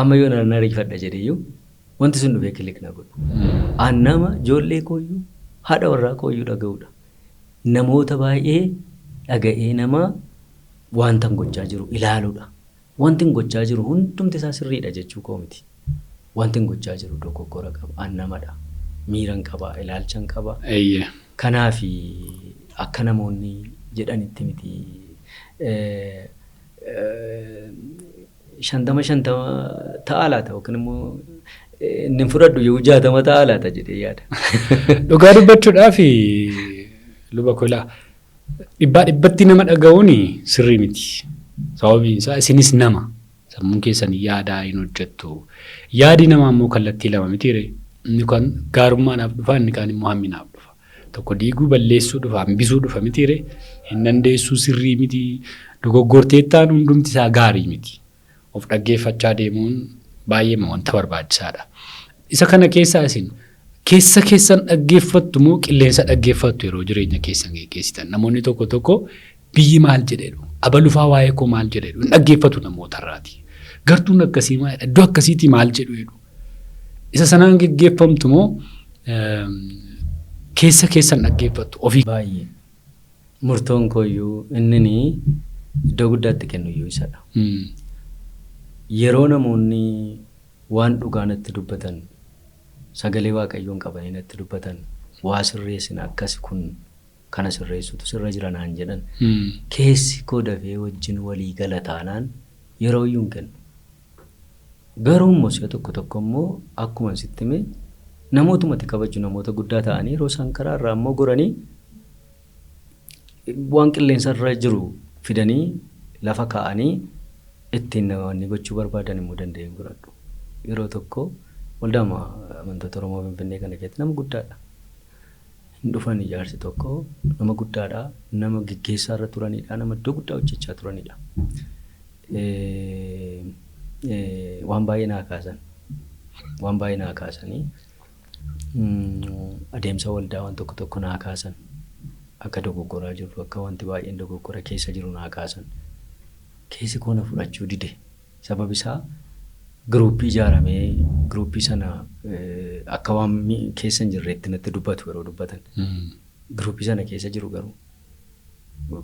Amma yoo na ariifadha jedheeyyuu wanti sun dhufee kilik na godhu. An nama ijoollee kooyyuu haadha warraa kooyyuu dhaga'uudha. Namoota baay'ee dhaga'ee nama wanta gochaa jiru ilaaluudha. Wanti gochaa jiru hundumti isaa sirriidha jechuu koo miti. Wanti gochaa jiru dogoggora qaba. An namadha. Miiran qaba. Ilaalchan qaba. Kanaaf akka namoonni jedhanitti miti. 50 ta'aa laata yookiin immoo inni fudhadhu yoo 60 ta'aa laata jedhee yaada. Dhugaa dubbachuudhaaf luba kolaa dhibbatti nama dhaga'uun sirrii miti. Sababiin isaa isinis nama sammuun keessan yaadaa hin hojjettu. Yaadi namaa immoo kallattii lama mitiire. Inni kan gaarummaadhaaf dhufa inni kaan immoo hamminaaf dhufa. Tokko diiguu balleessuu dhufa hambisuu dhufa mitiire. Hin dandeessuu sirrii miti. Dogoggorteettaan hundumti isaa gaarii miti. Of dhaggeeffachaa deemuun baay'ee wanta barbaachisaadha. Isa kana keessaa isin keessan dhaggeeffattu moo qilleensa dhaggeeffattu yeroo jireenya keessan geggeessitan? Namoonni tokko biyyi maal jedheedhu abalufaa waa'ee koo maal jedheedhu hin dhaggeeffatu namootarraati. Gartuun akkasii maalidha? Iddoo akkasiitii maal jedhu? Isa sanaan geggeeffamtu moo keessan dhaggeeffattu ofii? Baay'ee murtoon kooyyuu inni iddoo guddaatti kennuyyuu isadha. Yeroo namoonni waan dhugaa natti dubbatan sagalee waaqayyoon qabanii natti dubbatan waa sirreessin akkas kun kana sirreessutu sirra jira naan jedhan keessi koo dafee wajjin walii gala taanaan yeroo iyyuu hin kennu. Garuu immoo si'a tokko immoo akkuma sitti hime namootumatti kabaju namoota guddaa ta'anii yeroo isaan karaa irraa immoo goranii waan qilleensa irra jiru fidanii lafa kaa'anii ittiin namoonni gochuu barbaadan immoo danda'een godhadhu. Yeroo tokko waldaa amantoota Oromoo Finfinnee kana keessatti nama guddaadha. Hin dhufan ijaarsi tokko nama guddaadha. Nama gaggeessaa irra turanidha. Nama iddoo guddaa hojjechaa turanidha. Waan baay'ee naa kaasan. Waan baay'ee naa kaasanii adeemsa waldaa waan tokko naa kaasan. Akka dogoggoraa jiru akka wanti baay'een dogoggora keessa jiru naa kaasan. Keessi koo na fudhachuu dide. Sababi isaa giruuppii ijaaramee giruuppii sana akka waan keessa hin jirreetti natti dubbatu yeroo dubbatan. Giruuppii sana keessa jiru garuu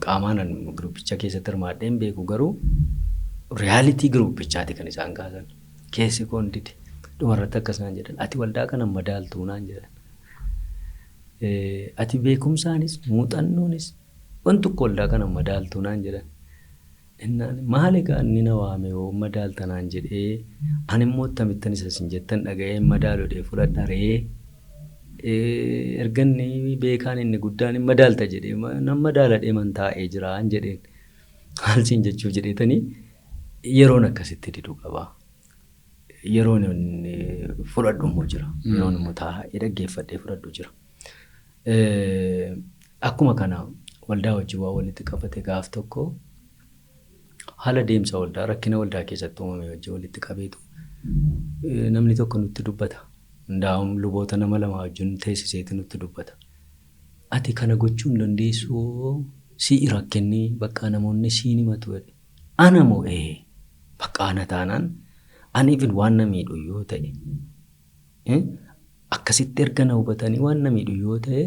qaamaan giruuppicha keessatti hirmaadhee hin beeku garuu riyaalitii giruuppichaati kan isaan kaasan. Keessi koo hin dide. Dhumarratti akkas naan jedhan. Ati waldaa kana madaaltuu naan jedhan. Ati beekumsaanis muuxannoonis waan tokko waldaa kana madaaltuu naan jedhan. Maal egaa inni na waame yoo madaaltanaan jedhee ani immoo tamittan isa sin jettan dhaga'ee madaalodhee fudhadharee erganni beekaan inni guddaan madaalta jedhee nan madaaladhee man taa'ee jiraan jedheen maal siin jechuu jedheetanii yeroon akkasitti diduu qabaa. Yeroon fudhadhu immoo jira. Yeroon immoo taa'ee dhaggeeffadhee fudhadhu jira. Akkuma kana waldaa wajjin waa walitti qabate gaaf tokko haala deemsa waldaa rakkina waldaa keessatti uumame wajjin walitti qabeetu namni tokko nutti dubbata. Hundaa'uun luboota nama lama wajjin teessiseeti nutti dubbata. Ati kana gochuu hin dandeessu si'i rakkinni bakka namoonni siin himatu jedhe. Ana moo Baqaana taanaan aniifin waan na miidhu yoo ta'e akkasitti erga na hubatanii waan na miidhu yoo ta'e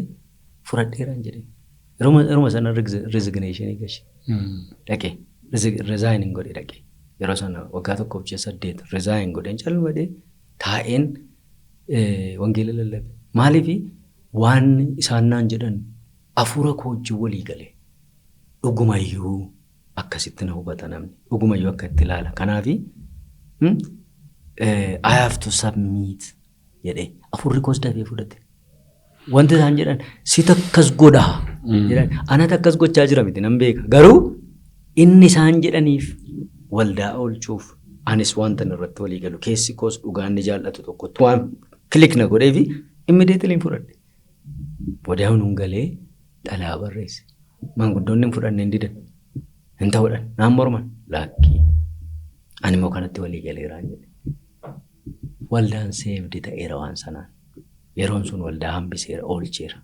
fudhadheeraan jedhee. Yeroo sana resignation gashe dhaqee resign godhe dhaqee yeroo sana waggaa 1.8 resign godheen calmadhee taa'een wangeela lallabe. Maaliif waan isaan naan jedhan hafuura koo wajjin walii galee dhugumayyuu akkasitti na hubata namni dhugumayyuu akka itti ilaala. Kanaaf I have to submit jedhee hafuurri koos dafee fudhate. Wanti isaan jedhan situ akkas godhaa jedhan anatu akkas gochaa jira miti nan beeka. Garuu inni isaan jedhaniif waldaa oolchuuf anis wanta irratti walii galu keessi koos dhugaan ni jaallatu tokkotti waan kilik na godhee fi immediately fudhadhe. Boodaan hungalee dhalaa barreesse. Maanguddoonni hin fudhanne hin didan. Hin ta'uudhaan naan morman laakkii. Ani immoo kanatti walii galeeraan jedhe. Waldaan seefdi ta'eera waan sanaan. Yeroon sun waldaa hambiseera oolcheera.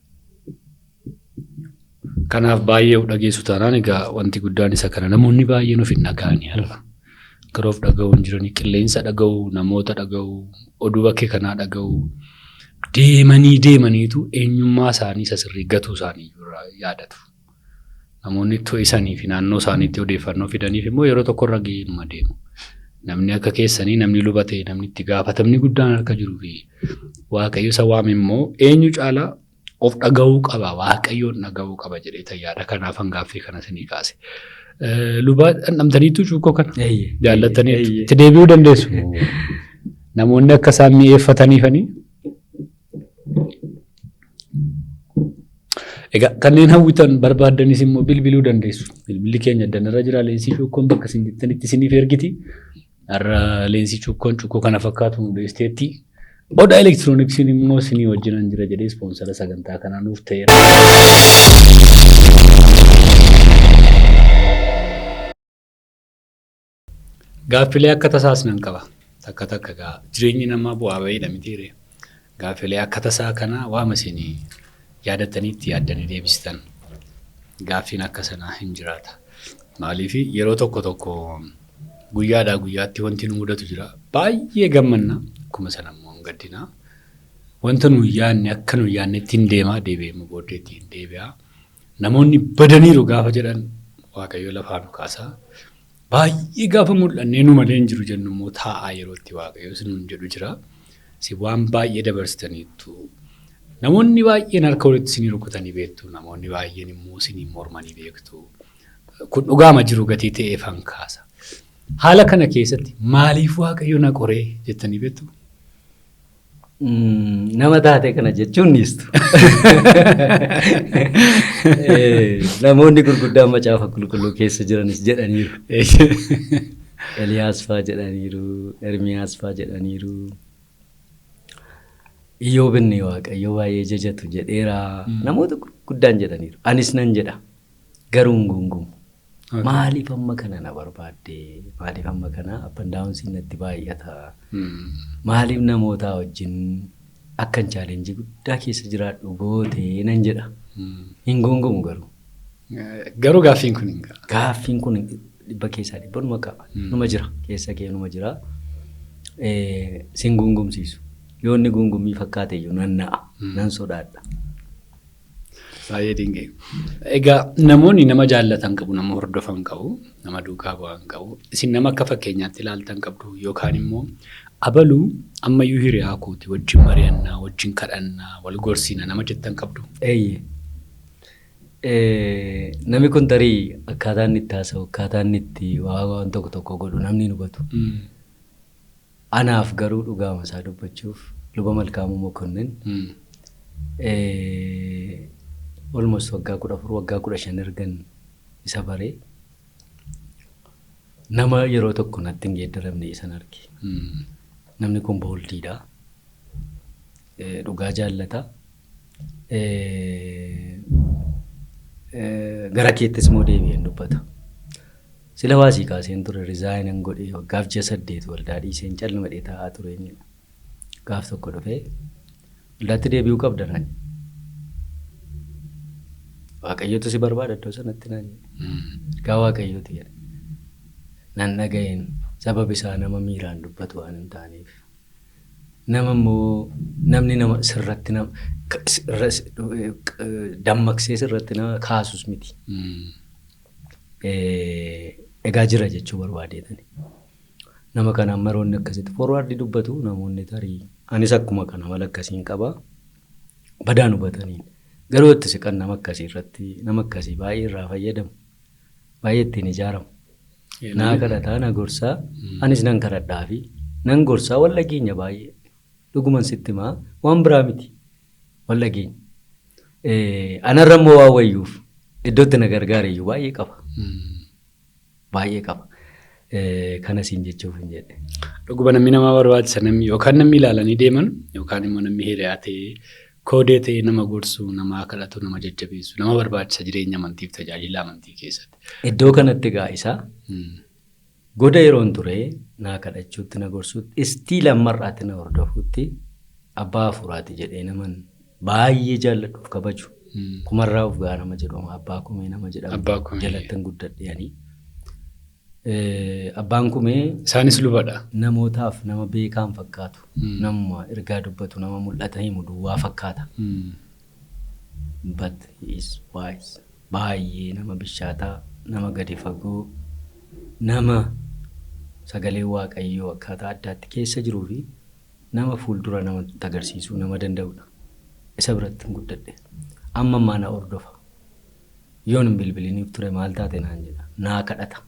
Kanaaf baay'ee dhageessu taanaan egaa wanti guddaan isa kana namoonni baay'een of hin dhaga'anii har'a. Garoof dhaga'uu hin jiranii qilleensa dhaga'uu namoota dhaga'uu oduu bakkee kanaa dhaga'uu deemaniitu eenyummaa isaanii isa sirrii gatuu isaanii yaadatu. Namoonni to'isanii fi naannoo isaaniitti odeeffannoo fidaniif immoo yeroo tokkorra ga'eema deemu. Namni akka keessanii namni lubatee namni itti gaafatamni guddaan harka jiruu fi waaqayyo isa waame immoo eenyu caalaa of dhaga'uu qaba waaqayyoon dhaga'uu qaba jedhee tayyaadha. Kanaaf hangaaffii kana isinii kaase. Lubaa dhandhamtaniitu cuukkoo kana jaallattaniitu itti deebi'uu dandeessu. Namoonni akka isaan mi'eeffataniifanii. Egaa kanneen hawwitan barbaaddanis immoo bilbiluu dandeessu. Bilbilli keenya danarra jira leensii cuukkoon bakka isin jettanitti isiniif ergiti. Har'a leensii cuukkoo kana fakkaatu hundeesseetti. Odaa elektirooniksiin immoo isinii wajjinan jira jedhee ispoonsara sagantaa kanaa nuuf ta'eera. Gaaffilee akka tasaas nan qaba. Takka gaa jireenyi namaa bu'aa bahiidha mitiire. Gaaffilee akka tasaa kana waama isinii yaadattaniitti yaaddanii deebistan. Gaaffiin akka sanaa hin jiraata. Maaliif yeroo tokko guyyaadhaa guyyaatti wanti nu mudatu jira. Baay'ee gammanna akkuma sana immoo hin gaddinaa. Wanta nu yaadne akka nu yaadne ittiin deemaa deebi'eemu booddee ittiin deebi'aa. Namoonni badaniiru gaafa jedhan waaqayyo lafaa nu kaasaa. Baay'ee gaafa mul'annee nu malee hin jiru jennu immoo taa'aa yerootti waaqayyo sinuun jedhu jira. Si waan baay'ee dabarsitaniitu. Namoonni baay'een harka walitti isinii rukutanii beektu. Namoonni baay'een immoo isinii mormanii beektu. Kun dhugaama jiru gatii ta'ee fankaasa. Haala kana keessatti maaliif waaqayyo na qoree jettanii beektu? Nama taate kana jechuun dhiistu. Namoonni gurguddaan macaafa qulqulluu keessa jiranis jedhaniiru. Eliyaas fa'aa jedhaniiru, Ermiyaas fa'aa jedhaniiru. Iyyoobinni waaqayyo baay'ee jajatu jedheera. Namoota gurguddaan jedhaniiru. Anis nan jedha. Garuu hin gungumu. Maaliif amma kana na barbaadde? Maaliif amma kana appan daawunsiin natti baay'ata? Maaliif namoota wajjin akkan chaalenjii guddaa keessa jiraadhu gootee nan jedha. Hin gungumu garuu. Garuu gaaffiin kun hin ga'a. Gaaffiin kun dhibba keessaa dhibbanuma qaba. Numa jira. Keessa kee numa jira. Sin gungumsiisu. Yoo inni gungumii fakkaate iyyuu nan na'a. Nan sodaadha. Baay'ee dinqee. Egaa namoonni nama jaallatan qabu, nama hordofan qabu, nama duukaa bu'an qabu. Isin nama akka fakkeenyaatti ilaaltan qabdu yookaan immoo abaluu ammayyuu hiriyaa kooti wajjin mari'annaa, wajjin kadhannaa, wal gorsiina nama jettan qabdu. Namni kun tarii akkaataa inni itti haasa'u, akkaataa inni itti waan tokko godhu namni hin hubatu. Anaaf garuu dhugaama isaa dubbachuuf luba Malkaamuu Mokonnin almost waggaa 14 waggaa 15 ergan isa baree nama yeroo tokko natti hin geeddaramne isan arge. Namni kun booldiidha. Dhugaa jaallata. Gara keettis immoo deebi'een dubbata. Sila waasii kaaseen ture rizaayinan godhee waggaaf 8 waldaa dhiiseen calmadhee taa'aa ture inni. Gaaf tokko dhufee waldaatti deebi'uu qabda naan. Waaqayyotu si barbaada iddoo sanatti naan jedhe. Gaa waaqayyooti jedhe. Nan dhaga'een Sababi isaa nama miiraan dubbatu waan hin taaneef. Nama immoo namni nama sirratti dammaqsee sirratti nama kaasus miti. Egaa jira jechuu barbaadeetani. Nama kanaan maroonni akkasitti forwaardii dubbatu namoonni tarii anis akkuma kana mala akkasiin qaba badaan hubataniin garuu itti siqan nama akkasii irratti nama akkasii baay'ee irraa fayyadamu baay'ee ittiin ijaaramu. Naa kadhataa na gorsaa anis nan kadhadhaa fi nan gorsaa wal dhageenya baay'ee dhuguman sitti himaa waan biraa miti wal dhageenya. Anarra immoo waa wayyuuf iddootti na gargaareyyuu baay'ee qaba. Baay'ee qaba. Kanasiin jechuuf hin jedhe. Dhuguma namni nama barbaachisa namni yookaan namni ilaalanii deeman yookaan immoo namni hiriyaa ta'ee koodee ta'ee nama gorsu nama kadhatu nama jajjabeessu nama barbaachisa jireenya amantiif tajaajila amantii keessatti. Iddoo kanatti egaa isaa goda yeroon ture naa kadhachuutti na gorsuutti istii lammarraatti na hordofuutti abbaa hafuuraati jedhee naman baay'ee jaalladhuuf kabaju. Kumarraa of gaa nama jedhamu abbaa kumee nama jedhamu jalattan guddadheeni. Abbaan kumee isaanis lubadha. Namootaaf nama beekaan fakkaatu. Nama ergaa dubbatu nama mul'ata himu duwwaa fakkaata. But he is wise. Baay'ee nama bishaataa, nama gadi fagoo, nama sagalee waaqayyoo akkaataa addaatti keessa jiruu fi nama fuuldura nama agarsiisuu nama danda'udha. Isa biratti guddadhe. Amma ammaa na hordofa. Yoon hin bilbiliniif ture maal taate naan jedha. Naa kadhata.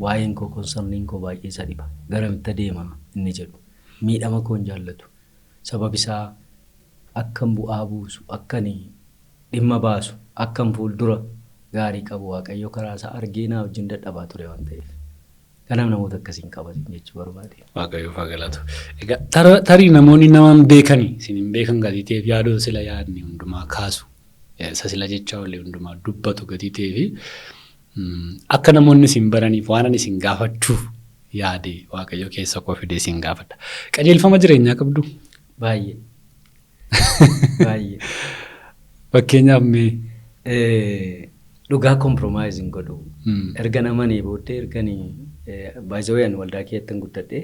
Waa'een koo konsarniin koo baay'ee isa dhiba. Garamitti adeema inni jedhu. Miidhama koo hin jaallatu. Sababi isaa akkan bu'aa buusu, akkan dhimma baasu, akkan fuuldura gaarii qabu waaqayyo karaa isaa argee naa wajjin dadhabaa ture waan ta'eef. Kanaaf namoota akkasiin qabatin jechuu barbaade. Waaqayyo faagalatu. Egaa tarii namoonni nama hin beekanii isin hin beekan gatii ta'eef yaaduu sila yaadni hundumaa kaasu. Isa sila jechaa olee hundumaa dubbatu gatii ta'eefi akka namoonni isin baraniif waan ani isin gaafachuuf yaade waaqayyo keessa koo fidee isin gaafadha. Qajeelfama jireenyaa qabdu? Baay'ee. Baay'ee. Fakkeenyaaf mee? Dhugaa kompromaayiziin godhu. Erga namanii booddee erganii baay'ee waldaa keessatti guddadhee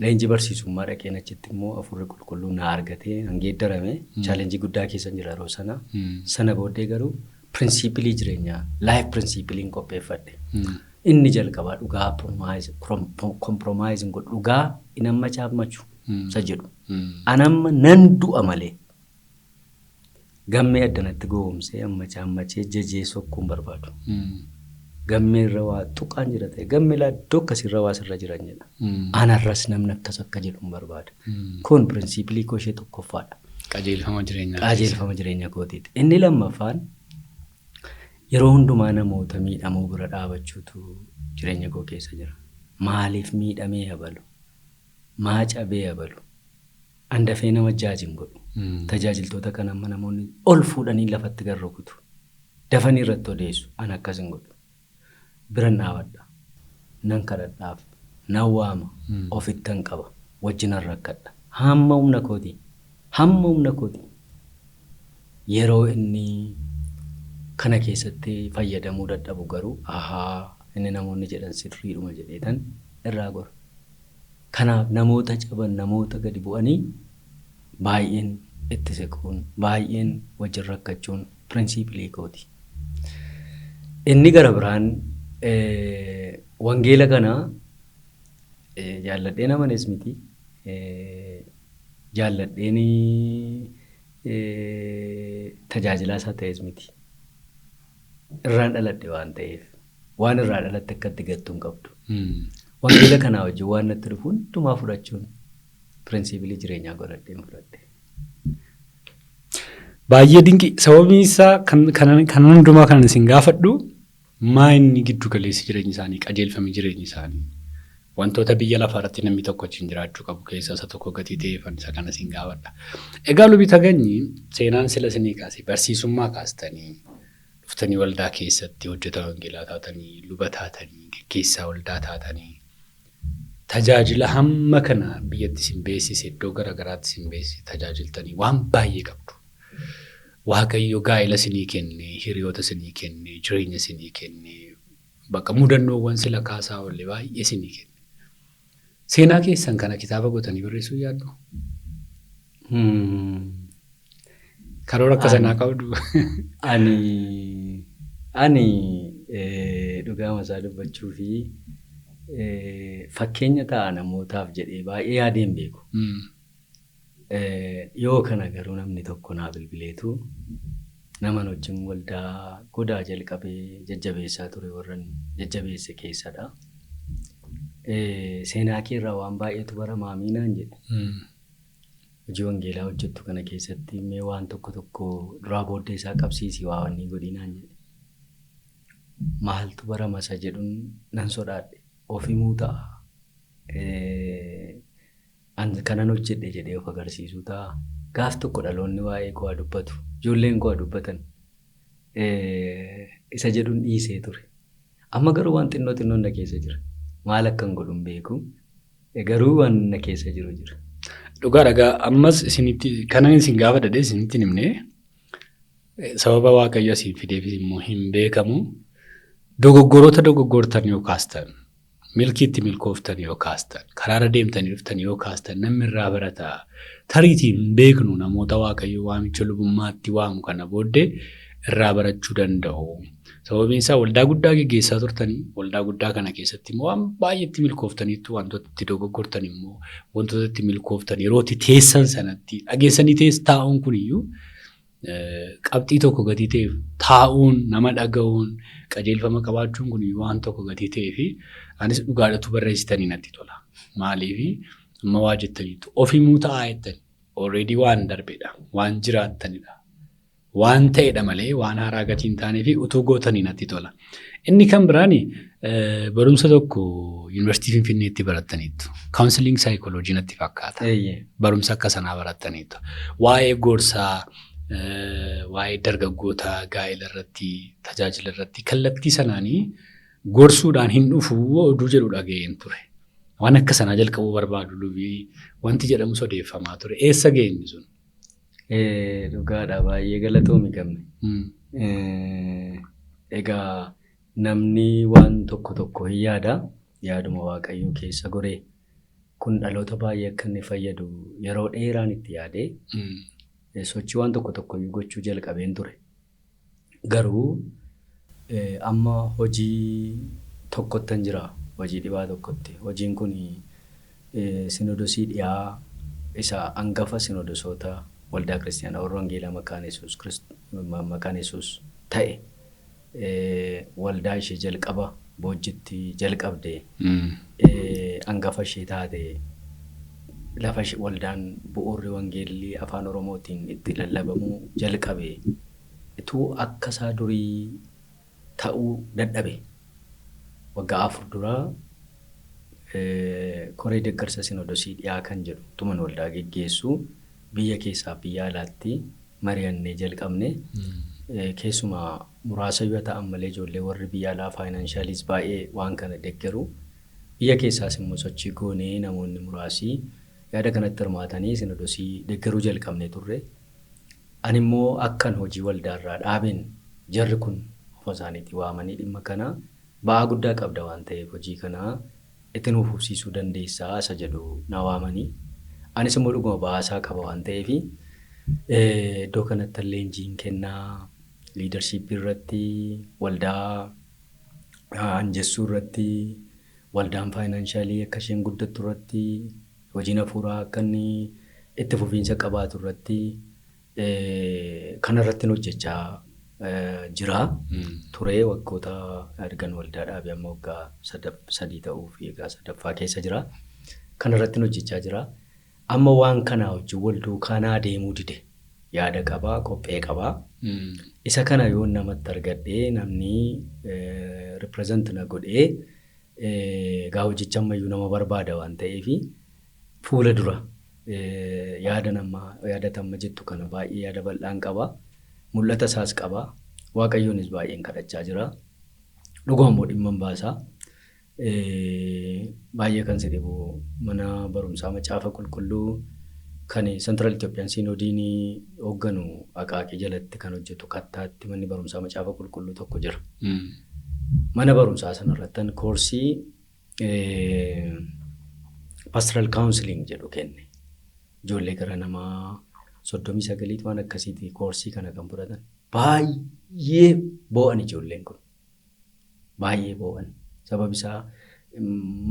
leenjii barsiisummaa dhaqeen achitti immoo afurri qulqulluun na argatee hangeeddarame chaalenjii guddaa keessa jira yeroo sana booddee garuu pirinsipilii jireenyaa laayif pirinsipiliin qopheeffadhe. Inni jalqabaa dhugaa kompromaayiziin godhu dhugaa inamma caammachu isa jedhu. Anamma nan du'a malee gammee addanatti goomsee amma caammachee jajee sokkuun barbaadu. Gammee irra waa tuqaan jira ta'e gammee laaddoo akkasirra waa sirra jiran jedha. Anarras namni akkas akka jedhuun barbaada. Kun pirinsipilii koo ishee tokkoffaadha. Qajeelfama jireenyaa. Qajeelfama jireenya kootiiti. Inni lammaffaan yeroo hundumaa namoota miidhamoo bira dhaabachuutu jireenya koo keessa jira. Maaliif miidhamee habalu? Maa cabee habalu? Andafee nama jaajin godhu. Tajaajiltoota kan amma namoonni ol fuudhanii lafatti garrokutu. Dafanii irratti odeessu. An akkas hin godhu. Biran dhaabadha. Nan kadhadhaaf. Nan waama. Ofittan qaba. Wajjinan rakkadha. Hamma humna kooti. Hamma humna kooti. Yeroo inni kana keessatti fayyadamuu dadhabu garuu inni namoonni jedhan sirriidhuma jedheetan irraa gora. Kanaaf namoota caban namoota gadi bu'anii baay'een itti siquun baay'een wajjin rakkachuun pirinsipilii kooti. Inni gara biraan wangeela kana jaalladhee namanis miti jaalladheen tajaajilaa isaa ta'es miti. Irraan dhaladhe waan ta'eef waan irraa dhalatte akkatti gattuun qabdu. Wangeela kanaa wajjin waan natti dhufu hundumaa fudhachuun pirinsipilii jireenyaa godhadheen fudhadhe. Baay'ee dinqi sababni isaa kan hundumaa kan isin gaafadhu maa inni giddu galeessi jireenyi isaanii qajeelfamii jireenyi isaanii wantoota biyya lafaa irratti namni tokko wajjin jiraachuu qabu keessaa isa tokko gatii ta'eefan isa kana isin gaafadha. Egaa lubi Taganyii seenaan sila isinii kaase barsiisummaa kaastanii dhuftanii waldaa keessatti hojjetaa wangeelaa taatanii luba taatanii gaggeessaa waldaa taatanii tajaajila hamma kana biyyatti isin beeksise iddoo garaagaraatti isin beeksise tajaajiltanii waan baay'ee qabdu. Waaqayyo gaa'ela isinii kenne, hiriyoota isinii kenne, jireenya isinii kenne, bakka mudannoowwan sila kaasaa oolle baay'ee isinii kenne. Seenaa keessan kana kitaaba gootanii barreessuu yaaddu? Karoora akka sanaa qabdu? Ani dhugaama isaa dubbachuu fi fakkeenya ta'a namootaaf jedhee baay'ee yaadeen beeku. Yoo kana garuu namni tokko naa bilbileetu naman wajjin waldaa godaa jalqabee jajjabeessaa ture warran jajjabeesse keessadha. Seenaa keerraa waan baay'eetu baramaa miinaan jedhe. Hojii wangeelaa hojjettu kana keessatti mee waan tokko duraa booddee isaa qabsiisii waa wanni godhinaan jedhe. Maaltu barama isa jedhuun nan sodaadhe. Ofimuu ta'a. Kanan hojjedhe jedhee of agarsiisuu ta'a. Gaaf tokko dhaloonni waa'ee koo haa dubbatu. Ijoolleen koo haa dubbatan. Isa jedhuun dhiisee ture. Amma garuu waan xinnoo na keessa jira. Maal akkan godhuun beeku. Garuu waan na keessa jiru jira. Dhugaa ammas kanan isin gaafa dhadhee isinitti himne sababa Waaqayyo asiin fideef immoo hin beekamu. Dogoggoroota dogoggortan yoo kaastan, milkiitti milkooftan yoo kaastan, karaara deemtanii dhuftan yoo kaastan namni irraa barataa. Tariitiin beeknu namoota Waaqayyo waamicha lubummaatti waamu kana booddee irraa barachuu danda'u. Sababiin isaa waldaa guddaa geggeessaa turtanii waldaa guddaa kana keessatti immoo waan baay'eetti milkooftaniitu wantoota itti dogoggortan immoo wantoota itti milkooftan yeroo itti teessan sanatti dhageessanii taa'uun kuniyyuu qabxii tokko gatii ta'eef taa'uun nama dhaga'uun qajeelfama qabaachuun kuniyyuu waan tokko gatii ta'ee fi anis dhugaadhatu barreessitanii natti tola. Maaliifi amma waa jettaniitu ofimuu ta'aa jettani already waan darbeedha waan jiraattanidha. Waan ta'edha malee waan haaraa gatii hin taanee fi utuu gootanii natti tola. Inni kan biraani barumsa tokko yuunivarsiitii Finfinneetti barattaniitu. Kaawunsiliing saayikooloojii natti fakkaata. Barumsa akka sanaa barattaniitu. Waa'ee gorsaa, waa'ee dargaggoota gaa'ela irratti, tajaajila irratti kallattii sanaanii gorsuudhaan hin dhufuu oduu jedhu dhaga'een ture. Waan akka sanaa jalqabuu barbaadu lubii wanti jedhamu odeeffamaa ture. Eessa geenye sun? Dhugaadha baay'ee galatoomi qabne. Egaa namni waan tokko hin yaada. Yaaduma Waaqayyoo keessa goree kun dhaloota baay'ee akka inni fayyadu yeroo dheeraan itti yaadee sochii waan tokko gochuu jalqabeen ture. Garuu amma hojii tokkottan jira. Hojii dhibaa tokkotti. Hojiin kun sinodosii dhiyaa isa hangafa sinodosoota waldaa kiristaanaa warra wangeelaa maqaan Yesuus ta'e waldaa ishee jalqaba boojjitti jalqabde hangafa ishee taate lafa waldaan bu'uurri wangeelli afaan Oromootiin itti lallabamuu jalqabe ituu akka isaa durii ta'uu dadhabe waggaa 4 duraa koree deeggarsa sinodosii dhiyaa kan jedhu tuman waldaa geggeessu biyya keessaa biyya alaatti mari'annee jalqabne keessumaa muraasa yoo ta'an malee ijoollee warri biyya alaa faayinaanshaaliis baay'ee waan kana deeggaru biyya keessaas immoo sochii goonee namoonni muraasii yaada kanatti hirmaatanii sinodosii deeggaruu jalqabne turre. Ani immoo akkan hojii waldaarraa dhaabeen jarri kun ofa isaaniitti waamanii dhimma kana ba'aa guddaa qabda waan ta'eef hojii kana itti nuuf fufsiisuu dandeessaa isa jedhu na waamanii. Anis immoo dhuguma ba'aasaa qaba waan ta'eef iddoo kanatti leenjiin kennaa liidarshiippii irratti waldaa anjessuu irratti waldaan faayinaanshalii akka isheen guddattu irratti hojiin hafuuraa akka inni itti fufiinsa qabaatu irratti kanarratti hojjechaa jira. Turee waggoota ergan waldaa dhaabee amma waggaa 3 ta'uu fi egaa 3ffaa keessa jira. Kanarratti hojjechaa jira. Amma waan kanaa wajjin wal duukaa deemuu dide yaada qabaa qophee qabaa. Isa kana yoo namatti argadhee namni represent na godhee gaa hojicha ammayyuu nama barbaada waan ta'eef fuula dura yaada tamma jettu kana baay'ee yaada bal'aan qaba. Mul'ata isaas qaba. Waaqayyoonis baay'een kadhachaa jira. Dhuguma immoo dhimma baasaa. Baay'ee kan si dhibu mana barumsaa macaafa qulqulluu kan Central Ethiopian Synodiin hoogganu Aqaaqii jalatti kan hojjetu Kattaatti manni barumsaa macaafa qulqulluu tokko jira. Mana barumsaa sanarrattan koorsii pastoral counseling jedhu kenne. Ijoollee gara namaa 39 waan akkasiiti koorsii kana kan fudhatan. Baay'ee boo'an ijoolleen kun. Baay'ee boo'an. Sababni isaa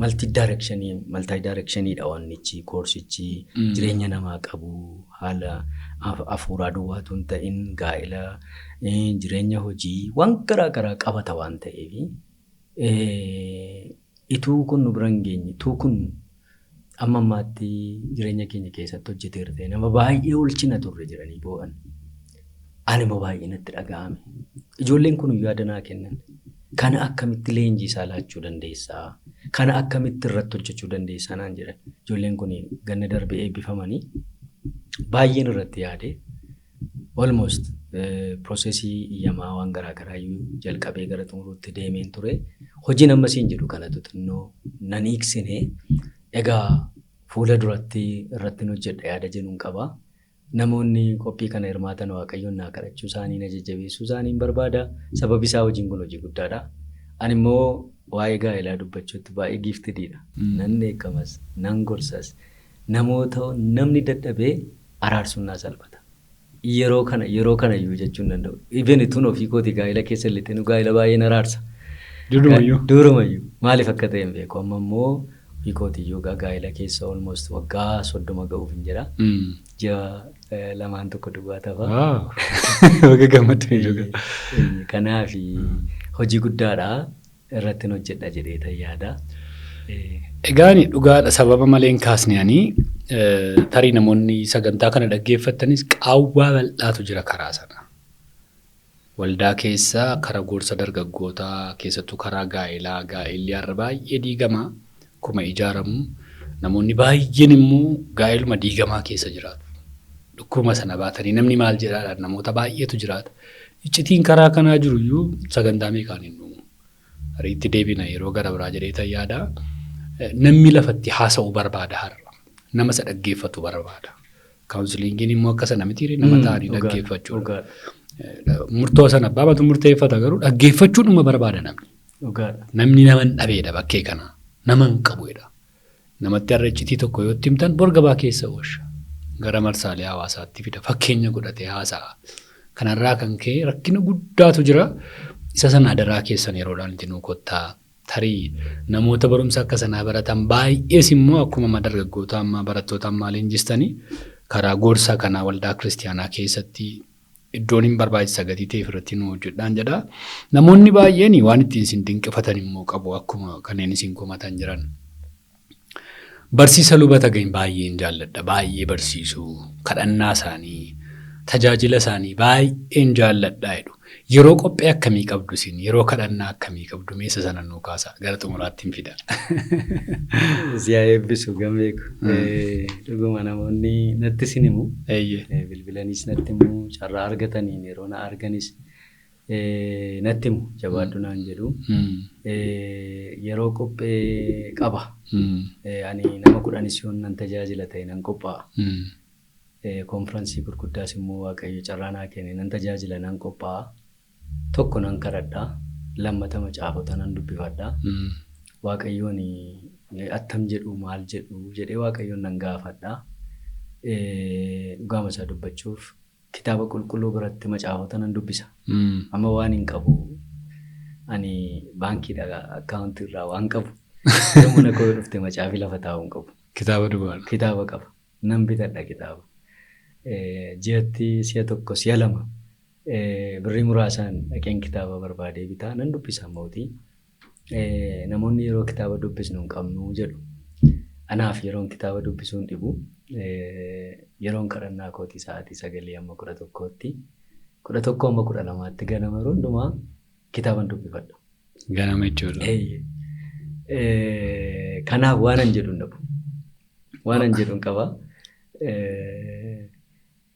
multi directioniidha wannichi koorsichi jireenya namaa qabu haala hafuuraa duwwaatu hin ta'in gaa'ela jireenya hojii waan garaa qabata waan ta'eef ituu kun nu bira hin geenye ituu kun amma ammaatti jireenya keenya keessatti hojjeteera ta'e nama baay'ee olchina turre jiranii boo'an. Ani immoo baay'ee natti dhaga'ame. Ijoolleen kun yaadanaa kennan. Kana akkamitti leenjii isaa laachuu dandeessaa? Kana akkamitti irratti hojjechuu dandeessaa naan jedhan. Ijoolleen kun ganna darbee eebbifamanii baay'een irratti yaade almost processii iyyamaa waan garaa jalqabee gara xumuruutti deemeen ture. Hojiin ammasiin jedhu kanatu xinnoo nan hiiksine egaa fuula duratti irratti hojjedha yaada jennuun qaba. Namoonni qophii kana hirmaatan Waaqayyoon naa kadhachuu isaanii na jajjabeessuu isaanii barbaada. Sababi isaa hojiin kun hojii guddaadha. Ani immoo waa'ee gaa'elaa dubbachuutti baay'ee giftididha. Nan eekamas, nan gorsas. Namoota namni dadhabee araarsuun naa salphata. Yeroo kana iyyuu jechuun danda'u. Even ituun ofii kooti gaa'ela keessa illee nu gaa'ela baay'een araarsa. Durumayyuu. Maaliif akka ta'e hin beeku. Amma immoo ofii kooti iyyuu gaa'ela keessa almost waggaa 30 ga'uuf hin jira. Ji'a lamaan tokko duwwaa tafa. Waggaa gammaddu hin Kanaaf hojii guddaadha irratti hojjedha jedhee yaada. Egaan dhugaadha sababa malee hin kaasne tarii namoonni sagantaa kana dhaggeeffattanis qaawwaa bal'aatu jira karaa sana. Waldaa keessaa karaa gorsa dargaggootaa keessattuu karaa gaa'elli har'a baay'ee diigamaa akkuma ijaaramu namoonni baay'een immoo gaa'eluma diigamaa keessa jiraatu. Dhukkuma sana baatanii namni maal jedhaadhaan namoota baay'eetu jiraata. Iccitiin karaa kanaa jiru iyyuu sagantaa meeqaan hin dhumu. Ariitti deebina yeroo gara biraa jedhee yaada. Namni lafatti haasa'uu barbaada har'a. Nama isa dhaggeeffatu barbaada. Kaawunsiliingiin immoo akka sana miti nama ta'anii dhaggeeffachuudha. Murtoo sana baabatu murteeffata garuu dhaggeeffachuudhuma barbaada namni. Namni nama hin dhabeedha bakkee kana. Nama hin qabuudha. Namatti har'a iccitii tokko yoo himtan bor gabaa keessa oolcha. Gara marsaalee hawaasaatti fida fakkeenya godhatee haasa'a. Kanarraa kan ka'e rakkina guddaatu jira. Isa sana adaraa keessan yeroodhaan itti nuu kottaa tarii namoota barumsa akka sanaa baratan baay'ees immoo akkuma dargaggoota ammaa barattoota ammaa leenjistanii karaa gorsa kanaa waldaa kiristiyaanaa keessatti iddoon hin barbaachisa gatii ta'eef irratti nuu hojjedhaan jedha. Namoonni baay'een waan ittiin isin dinqifatan immoo qabu akkuma kanneen isin komatan jiran. Barsiisa lubata ga'in baay'een jaalladha. Baay'ee barsiisuu kadhannaa isaanii tajaajila isaanii baay'een jaalladhaa jedhu. Yeroo qophii akkamii qabdu isin? Yeroo kadhannaa akkamii qabdu? Meessa sana nuu kaasa gara xumuraatti hin fida. Siyaa eebbisu gameeku. Dhuguma namoonni natti sin himu. Bilbilanis natti himu. Carraa argataniin yeroo na arganis natti himu. Jabaadhu naan jedhu. Yeroo qophii qaba. Ani nama 10 yoon nan tajaajila ta'e nan qophaa'a. Konfiraansii gurguddaas immoo Waaqayyo carraa naa kenne nan tajaajila nan qophaa'a. Tokko nan kadhadhaa. Lammata macaafota nan dubbifadhaa. Waaqayyoon attam jedhu maal jedhu jedhee Waaqayyoon nan gaafadhaa. Dhugaama isaa dubbachuuf kitaaba qulqulluu biratti macaafota nan dubbisa. Amma waan hin qabu ani baankiidha akkaawuntii irraa waan qabu. Mana koo dhufte macaafii lafa taa'uu hin qabu. Kitaaba qaba. Nan bitadha kitaaba. Ji'atti si'a tokko si'a lama birrii muraasaan dhaqeen kitaaba barbaadee bitaa nan dubbisa mootii. Namoonni yeroo kitaaba dubbisnu hin qabnu jedhu. Anaaf yeroon kitaaba dubbisuu hin dhibu. Yeroon kadhannaa kootii sa'aatii 9 amma 11tti 11 amma 12tti ganama yeroo hundumaa kitaaban dubbifadha. Ganama jechuudha. Kanaaf waanan jedhu hin dhabu. Waanan jedhu hin qaba.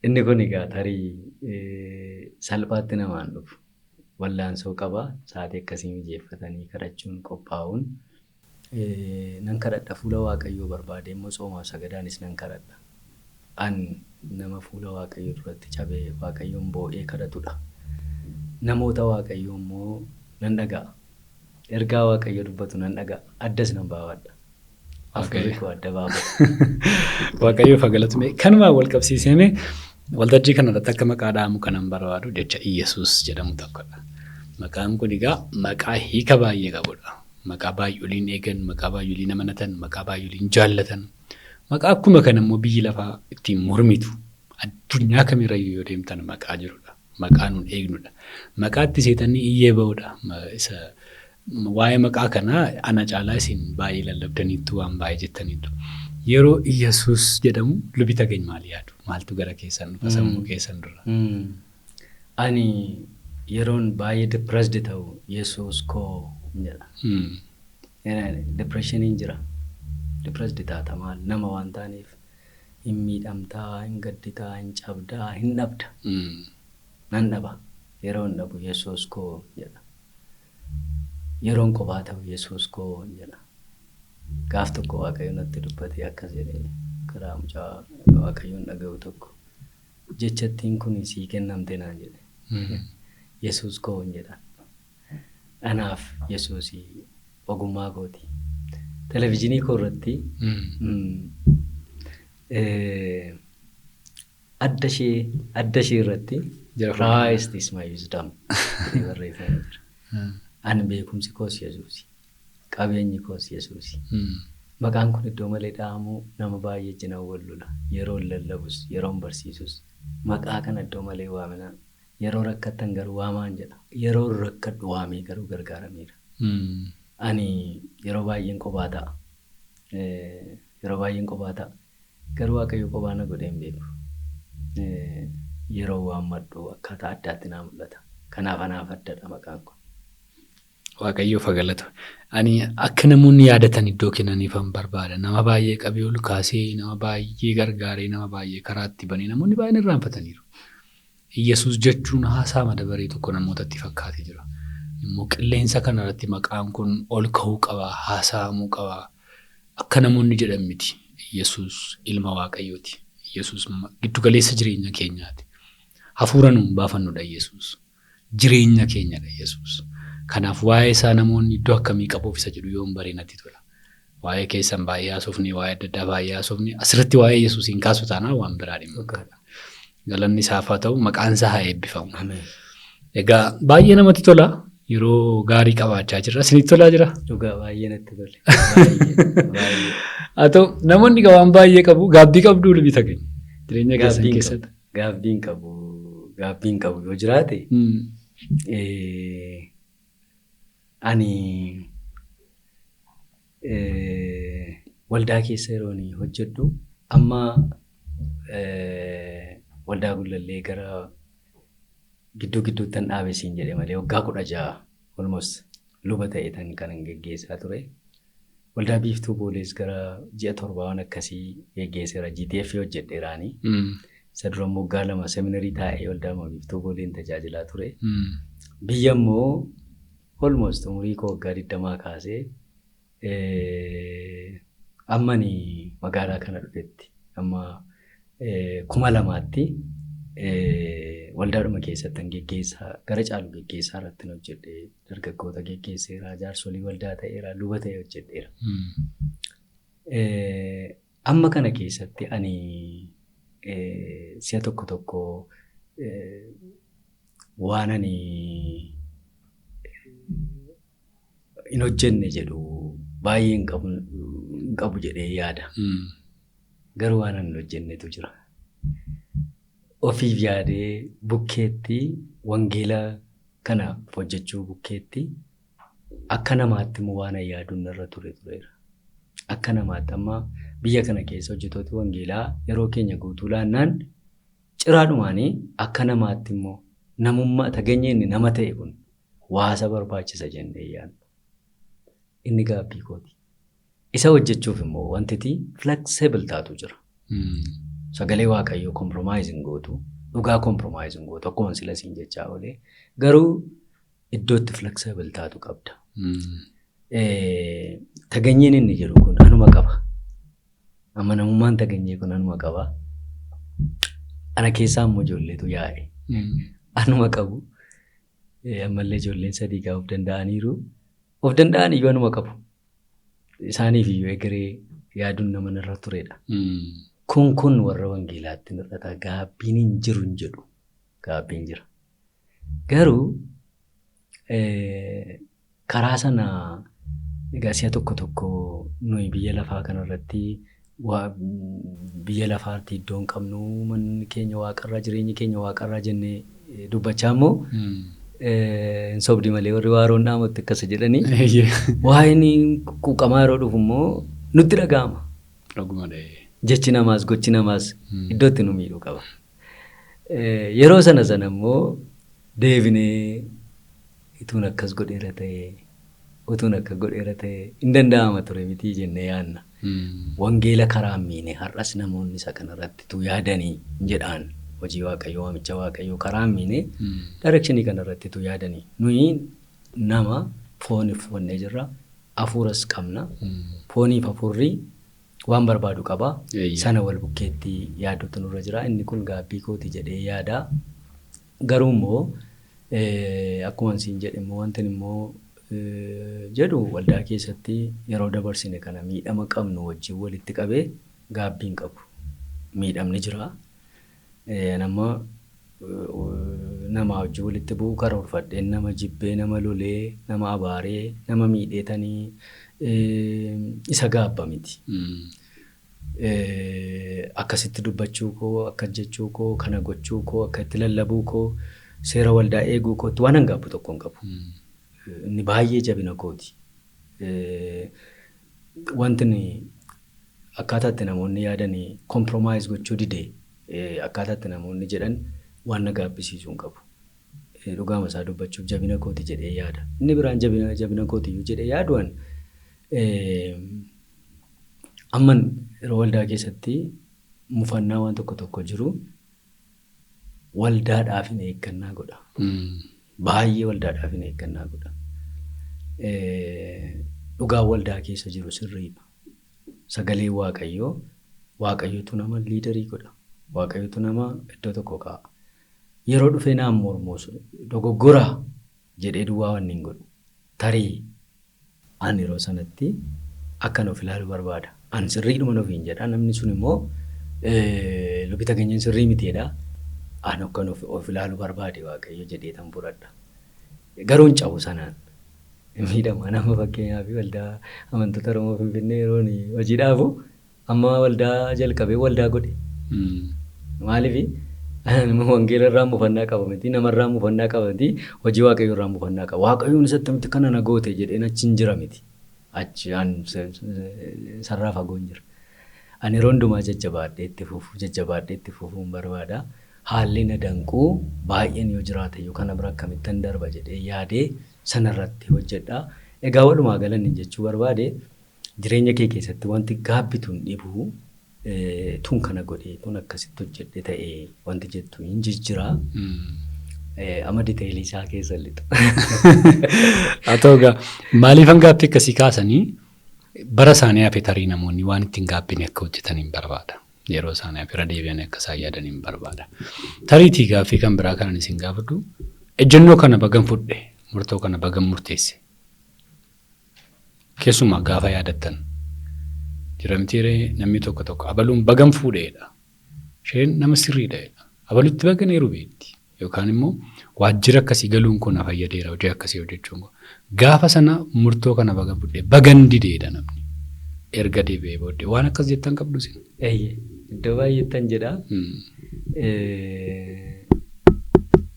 Inni kun egaa tarii salphaatti namaan dhufu. Wallaansoo qaba. Sa'aatii akkasii mijeeffatanii kadhachuun qophaa'uun nan kadhadha fuula Waaqayyoo barbaade immoo soomaaf sagadaanis nan kadhadha. an nama fuula Waaqayyoo duratti cabee Waaqayyoon boo'ee kadhatudha. Namoota Waaqayyoo immoo nan dhaga'a. Ergaa Waaqayyoo dubbatu nan dhaga'a. Addas nan baafadha. Afurri koo adda baafadha. Waaqayyoo fagalatume kanumaan wal qabsiisee waltajjii kanarratti akka maqaa dhaamu kanan barbaadu jecha Iyesuus jedhamu tokkodha. Maqaan kun egaa maqaa hiika baay'ee qabudha. Maqaa baay'ooliin eegan, maqaa baay'ooliin amanatan, maqaa baay'ooliin jaallatan. Maqaa akkuma kana immoo biyyi lafaa ittiin mormitu addunyaa kamirrayyuu yoo deemtan maqaa jirudha. Maqaa nuun eegnudha. Maqaatti seetanii iyyee ba'udha. Waa'ee maqaa kanaa ana caalaa isin baay'ee lallabdaniittu waan baay'ee jettaniitu. Yeroo Iyesuus jedhamu lubi tagany maal yaadu? Maaltu gara keessan dhufa sammuu keessan dura? Ani yeroon baay'ee depressed ta'u Yesuus koo jedha. Depressioniin jira. Depressed taata maal nama waan taaneef hin miidhamtaa, hin gadditaa, hin cabdaa, hin dhabda. Nan dhaba. Yeroon dhabu Yesuus koo jedha. Yeroon kophaa ta'u Yesuus koo jedha. Gaaf tokko Waaqayyoon natti dubbatee akkas jedhee karaa mucaa Waaqayyoon dhaga'u tokko jechattiin kun sii kennamte naan jedhe. Yesuus koo jedha. Anaaf Yesuus ogummaa kooti. Televezyiinii koo irratti adda ishee irratti Christ is my wisdom barreeffamee jira. Ani beekumsi koos Yesuusi. Qabeenyi koos Yesuusi. Maqaan kun iddoo malee dhaamu nama baay'ee jina wal lola. Yeroo lallabus, yeroo barsiisus maqaa kana iddoo malee waamina. Yeroo rakkattan garuu waamaan jedha. Yeroo rakkadhu waamee garuu gargaarameera. Ani yeroo baay'een kophaa ta'a. Garuu Waaqayyo kophaa na godhee hin beeku. Yeroo waammadhu akkaataa addaatti naa mul'ata. Kanaaf anaaf addadha maqaan kun. Waaqayyoo fagalatu. Ani akka namoonni yaadatan iddoo kennaniifan barbaada. Nama baay'ee qabee ol kaasee, nama baay'ee gargaaree, nama baay'ee karaatti banee namoonni baay'een irraanfataniiru. Iyesuus jechuun haasaa madabaree tokko namootatti fakkaatee jira. Immoo qilleensa kanarratti maqaan kun ol ka'uu qaba, haasa'amuu qaba. Akka namoonni jedhan miti. Iyesuus ilma Waaqayyooti. Iyesuus giddu galeessa jireenya keenyaati. Hafuura nuun baafannudha Iyesuus. Jireenya keenyadha Iyesuus. Kanaaf waa'ee isaa namoonni iddoo akkamii qabuuf isa jedhu yoon baree natti tola. Waa'ee keessan baay'ee haasofne, waa'ee adda addaa baay'ee haasofne, asirratti waa'ee Yesuusiin kaasu taanaa waan biraa dhimma. Galanni isaaf haa ta'u, maqaan isaa haa eebbifamu. Egaa baay'ee namatti tola. Yeroo gaarii qabaachaa jirra. Isinitti tolaa jira? Dhugaa baay'ee natti tole. Haa ta'u namoonni waan baay'ee qabu gaabbii qabduu lubi tagany. Jireenya keessan keessatti. Gaabbiin qabu yoo jiraate ani waldaa keessa yeroon hojjedhu amma waldaa Gullallee gara gidduuttan dhaabe siin jedhe malee waggaa 16 almost luba ta'eetan kan geggeessaa ture. Waldaa Biiftuu Boolees gara ji'a 7 akkasii geggeesseera. GTF hojjedheeraanii. Isa dura waggaa 2 seminarii taa'ee waldaa Biiftuu Booleen tajaajilaa ture. Biyya immoo almost umurii koo waggaa 20 kaasee ammani magaalaa kana dhufetti amma 2000tti waldaadhuma keessatti geggeessaa gara caalu geggeessaa irratti hojjedhe dargaggoota geggeesseera jaarsolii waldaa ta'eera luba ta'e hojjedheera. Amma kana keessatti ani si'a tokko waan ani hin hojjenne jedhu baay'ee hin qabu jedhee yaada. Garuu waan hin hojjennetu jira. Ofiif yaadee bukkeetti wangeela kana hojjechuu bukkeetti akka namaatti immoo waan yaaduun irra tureera. Akka namaatti amma biyya kana keessa hojjetooti wangeelaa yeroo keenya guutuu laannaan ciraadhumaanii akka namaatti immoo namummaa taganya inni nama ta'e kun waasa barbaachisa jennee yaadna. Inni gaabbii kooti. Isa hojjechuuf immoo wanti flexible taatu jira. Sagalee Waaqayyoo compromising gootu, dhugaa compromising gootu akkuma sila siin jechaa oolee garuu iddootti flexible taatu qabda. Taganyeen inni jedhu kun anuma qaba. Amma namummaan taganyee kun anuma qaba. Ana keessaa immoo ijoolleetu yaa'e. Anuma qabu. Ammallee ijoolleen sadii gaa of danda'aniiru. Of danda'an iyyuu anuma qabu. Isaaniif iyyuu egeree yaaduun nama narra turedha. Kun warra wangeelaatti hir'ata. Gaabbiin hin jiru hin jedhu. Gaabbiin jira. Garuu karaa sana egaa si'a tokko nuyi biyya lafaa kanarratti biyya lafaatti iddoo hin qabnu manni keenya waaqarraa jireenyi keenya waaqarraa jennee dubbachaa immoo hin sobdi malee warri waaroon dhaamutti akkas jedhanii waa'een quuqamaa yeroo dhufu immoo nutti dhaga'ama. Jechi namaas gochi namaas iddootti nu miidhuu qaba. Yeroo sana immoo deebinee ituun akkas godheera ta'ee utuun akka godheera ta'ee hin danda'ama ture miti jennee yaadna. Wangeela karaa miine har'as namoonni isa kanarratti tu yaadanii jedhaan hojii waaqayyoo waamicha waaqayyoo karaa miine directionii kanarratti tu yaadanii nuyi nama fooniif wannee jirra hafuuras qabna fooniif hafuurri waan barbaadu qaba sana wal bukkeetti yaadutu nurra jira inni kun gaabbii kooti jedhee yaada garuu immoo akkuma siin jedhe immoo wanti immoo jedhu waldaa keessatti yeroo dabarsine kana miidhama qabnu wajjin walitti qabee gaabbiin qabu. Miidhamni jira. Nama wajjin walitti bu'u karoorfadhee nama jibbee nama lolee nama abaaree nama miidheetanii isa gaabba miti. Akkasitti dubbachuu koo akka jechuu koo kana gochuu koo akka itti lallabuu koo seera waldaa eeguu kootti waan hangaabbu tokko hin qabu. Inni baay'ee jabina kooti. Wanti akkaataatti namoonni yaadanii compromise gochuu didee akkaataatti namoonni jedhan waan na gaabbisiisuu hin qabu. Dhugaama isaa dubbachuuf jabina kooti jedhee yaada. Inni biraan jabina kootiyyuu jedhee yaaduun amman yeroo waldaa keessatti mufannaa waan tokko jiru waldaadhaaf hin eeggannaa godha. Baay'ee waldaadhaaf hin eeggannaa godha. Dhugaa waldaa keessa jiru sirriidha. Sagalee waaqayyootu nama liidarii godha. Waaqayyootu nama iddoo tokko kaa'a. Yeroo dhufee naan mormuusu dogoggoraa jedhee duwwaa waan hin godhu. Tarii an yeroo sanatti akkan of ilaalu barbaada. An sirriidhuma ofiin jedha namni sun immoo lubita keenyan sirrii mitiidha. An akkan of ilaalu barbaade waaqayyo jedhee tan fudhadha. Garuu hin cabu sanaan. Miidhama nama fakkeenyaaf waldaa amantoota Oromoo Finfinnee yeroo hojii dhaabu amma waldaa jalqabee waldaa godhe. Maaliif wangeela irraa mufannaa qaba miti namarraa mufannaa qaba miti hojii waaqayyoo irraa mufannaa qaba. Waaqayyoon isatti miti kana na goote jedheen achi hin jira miti. Achi sarraa fagoo hin jira. Ani yeroo hundumaa jajjabaadhee itti fufuun barbaada. Haalli na danquu baay'een yoo jiraate yookaan bira akkamittan darba jedhee yaadee sanarratti hojjedha. Egaa walumaa galanni jechuu barbaade jireenya kee keessatti wanti gaabbituun dhibu tun kana godhee tun akkasitti hojjedhe ta'ee wanti jettu hin jijjiira. Amma diteelii isaa keessa lixu. Haa ta'u egaa maaliifan gaaffii akkasii kaasanii bara isaanii hafe tarii namoonni waan ittiin gaabbine akka hojjetan hin barbaada. Yeroo isaanii hafe irra deebi'anii akka isaan yaadan hin barbaada. Tariitii gaaffii kan biraa kanan isin gaafadhu ejjennoo kana bagan fudhe murtoo kana bagan murteesse. Keessumaa gaafa yaadattan jiramtiiree namni tokko abaluun bagan fuudheedha. Isheen nama sirriidha. Abalutti bagan eeruu beekti. Yookaan immoo waajjira akkasii galuun kun na fayyadeera hojii akkasii hojjechuun kun. Gaafa sana murtoo kana bagan fudhee bagan dideedha namni. Erga deebi'ee booddee waan akkas jettan qabdu sin. Iddoo baay'eettan jedha.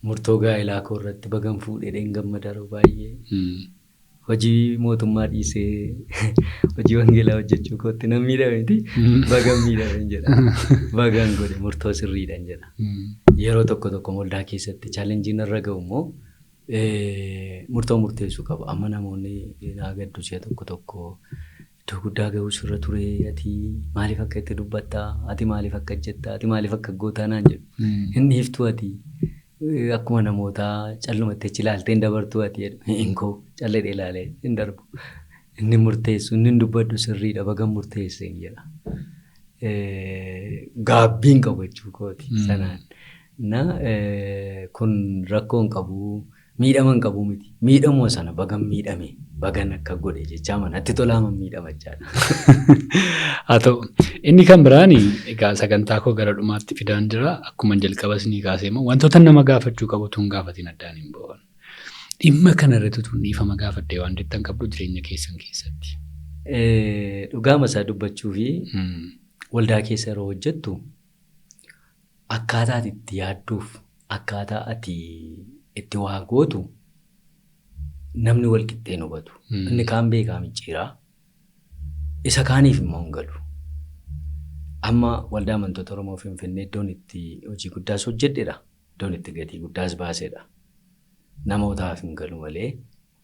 Murtoo gaa'elaa koo irratti bagan fuudhee gammadaru baay'ee. Hojii mootummaa dhiisee hojii wangeelaa hojjechuu kootti nan miidhame miti bagan miidhame jedha. Bagan godhe murtoo sirriidhaan jedha. Yeroo tokko waldaa keessatti chaalenjiin irra ga'u immoo murtoo murteessuu qaba. Amma namoonni naa gaddu si'a tokko iddoo guddaa ga'uu sirra ture ati maaliif akka itti dubbattaa ati maaliif akka jettaa ati maaliif akka gootaa naan jedhu. Inni iftuu ati akkuma namootaa callumatti achi ilaaltee hin dabartuu ati jedhu hinkoo callee ilaalee hin darbu. Inni murteessu inni dubbaddu sirriidha bagan murteessee jedha. Gaabbiin qabu jechuu kooti sanaan. Kun rakkoo hin qabu, miidhama hin qabu miti. Miidhamoo sana bagan miidhame, bagan akka godhe jechaa manatti tolaaman miidhamachaadha. Haa ta'u, inni kan biraan egaa sagantaa koo gara dhumaatti fidaan jira. Akkuma jalqabas ni kaasee immoo wantoota nama gaafachuu qabu tun gaafatiin addaan hin ba'an. Dhimma kanarratti tun dhiifama gaafadhee waan jettan qabdu jireenya keessan keessatti. Dhugaama isaa dubbachuu fi waldaa keessa yeroo hojjettu akkaataa ati itti yaadduuf akkaataa ati itti waa gootu namni wal qixxeen hubatu. Inni kaan beekaa micciiraa isa kaaniif immoo hin galu. Amma waldaa amantoota Oromoo Finfinnee iddoon itti hojii guddaas hojjedheedha. Iddoon itti gatii guddaas baaseedha. Namootaaf hin galu malee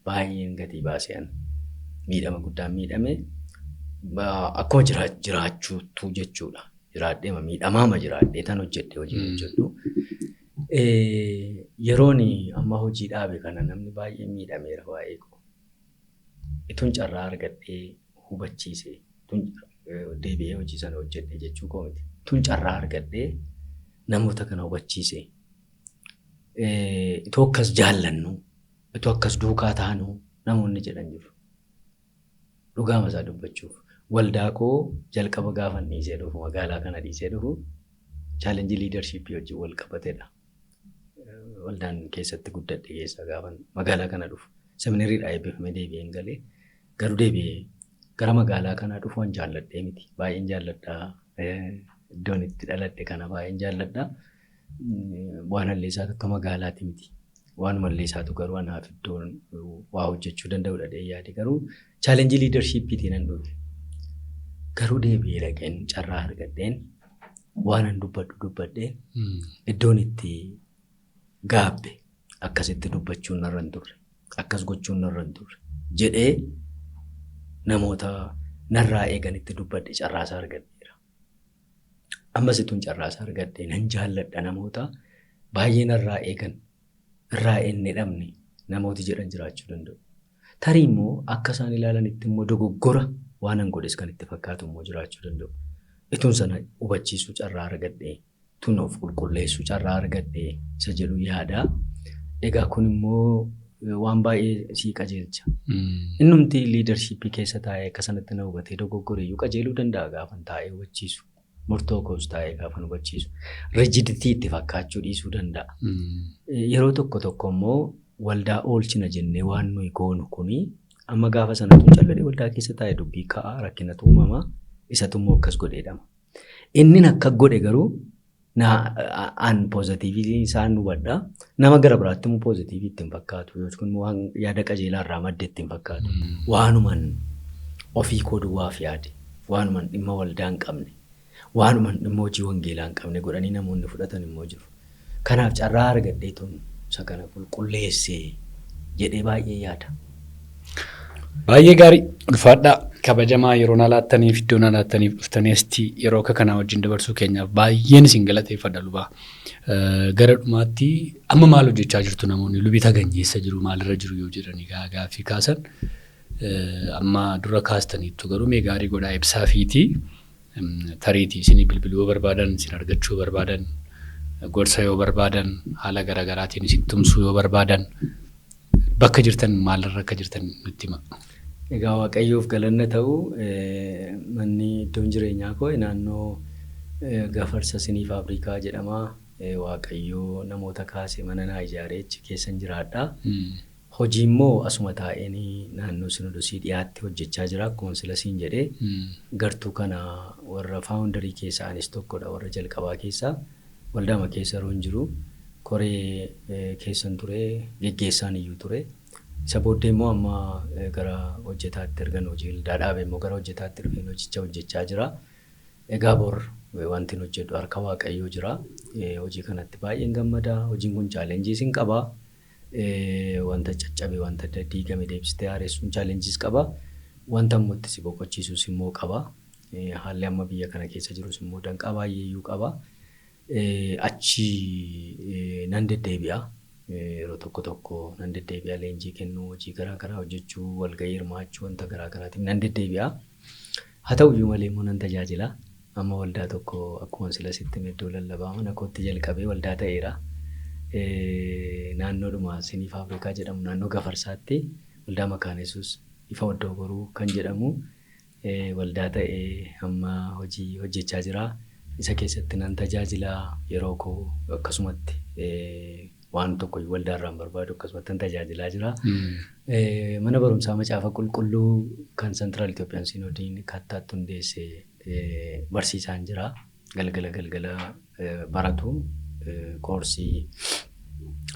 baay'een gatii baaseen miidhama guddaan miidhame akkuma jiraachuutu jechuudha. Jiraadhee miidhamaama jiraadhee tan hojjedhee hojii hojjedhu. Yeroon amma hojii dhaabe kana namni baay'ee miidhameera waa'ee koo. Itun carraa argadhee hubachiise. Deebi'ee hojii sana hojjedhee jechuu koo miti. Itun carraa argadhee namoota kana hubachiise. Itoo akkas jaallannu, itoo akkas duukaa taanu namoonni jedhan jiru. Dhugaama isaa dubbachuuf. Waldaa koo jalqaba gaafa dhiisee dhufu magaalaa kana dhiisee dhufu chaalenjii liidarshiippii wajjin wal qabateedha. Waldaan keessatti guddadhe keessa gaafa magaalaa kana dhufu seminariidhaa eebbifamee deebi'een galee garuu deebi'ee gara magaalaa kanaa dhufu waan jaalladhee miti. Baay'een jaalladhaa. Iddoon itti dhaladhe kana baay'een jaalladhaa. Waan hallee isaatu akka magaalaati miti. Waan mallee isaatu garuu anaaf iddoon waa hojjechuu danda'udha yaade garuu chaalenjii liidarshiippiitiin nan dhufe. Garuu deebi'ee dhaqeen carraa argadheen waan an dubbadheen iddoon itti gaabbe akkasitti dubbachuun narra hin turre akkas gochuun narra hin turre jedhee namoota narraa eeganitti dubbadhe carraasaa argadheera. Ammas ituun carraasaa argadhee nan jaalladha namoota baay'ee narraa eegan irraa enne dhabne namooti jedhan jiraachuu danda'u. Tarii immoo akka isaan ilaalanitti immoo dogoggora waan an godhes kan itti fakkaatu immoo jiraachuu danda'u. Ituun sana hubachiisuu carraa argadhee, tun of qulqulleessuu carraa argadhee isa jedhu yaada. Egaa kun immoo waan baay'ee sii qajeelcha. Innumti liidarshiippii keessa taa'ee akka sanatti na hubatee dogoggoreeyyuu qajeeluu danda'a gaafan taa'ee hubachiisu. Murtoo koos taa'ee gaafan hubachiisu. Rijiditii itti fakkaachuu dhiisuu danda'a. Yeroo tokko immoo waldaa oolchina jennee waan nuyi goonu kuni amma gaafa sanatu calladee waldaa keessa taa'ee dubbii ka'aa rakkinatu uumamaa isatu immoo akkas godheedhama. Inni akka godhe garuu an poozitiivii isaan hubadhaa. Nama gara biraatti immoo poozitiivii ittiin fakkaatu yookiin waan yaada qajeelaa irraa madde ittiin fakkaatu. Waanuman ofii koo duwwaaf yaade, waanuman dhimma waldaa hin qabne, waanuman dhimma hojii wangeelaa hin qabne godhanii namoonni fudhatan immoo jiru. Kanaaf carraa argadhee tun isa kana qulqulleessee jedhee baay'ee yaada. Baay'ee gaarii ulfaadhaa kabajamaa yeroo nalaattaniif iddoo nalaattaniif dhuftaniisti yeroo akka kanaa wajjin dabarsuu keenyaaf baay'een isin galateeffadha lubaa. Gara dhumaatti amma maal hojjechaa jirtu namoonni lubii taganyeessa jiru maalirra jiru yoo jedhanii gaaffii kaasan amma dura kaastaniittu garuu mee gaarii godhaa ibsaa fiitii tariitii isin bilbiluu barbaadan isin argachuu barbaadan gorsa yoo barbaadan haala garaagaraatiin isin tumsuu yoo barbaadan bakka jirtan maalirra akka jirtan nutti hima. Egaa Waaqayyoof galanna ta'u manni iddoon jireenyaa koo naannoo Gafarsa Sinii Faabrikaa jedhama. Waaqayyoo namoota kaasee mana naa ijaaree achi keessan jiraadha. Hojii immoo asuma taa'een naannoo Sinodosii dhiyaatti hojjechaa jira akkuma silasiin jedhee gartuu kana warra faawundarii keessaa anis tokkodha warra jalqabaa keessaa waldaama keessa yeroo hin jiru koree keessan ture geggeessaan iyyuu ture. Isa booddee immoo amma gara hojjetaatti ergan hojii dhaabe immoo gara hojjetaatti dhufeen hojicha hojjechaa jira. Egaa bor wanti hojjedhu harka Waaqayyoo jira. Hojii kanatti baay'een gammada. Hojiin kun chaalenjiis hin qaba. Wanta caccabe wanta diigame deebistee haaressuun chaalenjiis qaba. Wanta immoo itti si boqochiisus immoo qaba. Haalli amma biyya kana keessa jirus immoo danqaa baay'eeyyuu qaba. Achi nan deddeebi'a. Yeroo tokko nan deddeebi'a leenjii kennuu hojii garaagaraa hojjechuu walgahii hirmaachuu wanta garaagaraatiin nan deddeebi'a. Haa ta'uyyuu malee immoo nan tajaajila amma waldaa tokko akkuma sila sitti meddoo lallabaa mana kootti jalqabee waldaa ta'eera. Naannoodhuma Siniif Afrikaa jedhamu naannoo Gafarsaatti waldaa Makaana Yesuus ifa Waddoo Boruu kan jedhamu waldaa ta'ee amma hojii hojjechaa jira. Isa keessatti nan tajaajilaa yeroo koo akkasumatti waan tokko waldaarraan barbaadu akkasumatti nan tajaajilaa jira. Mana barumsaa macaafa qulqulluu kan Central Ethiopian Synodiin kattaatti hundeesse barsiisaan jira. Galgala baratu koorsii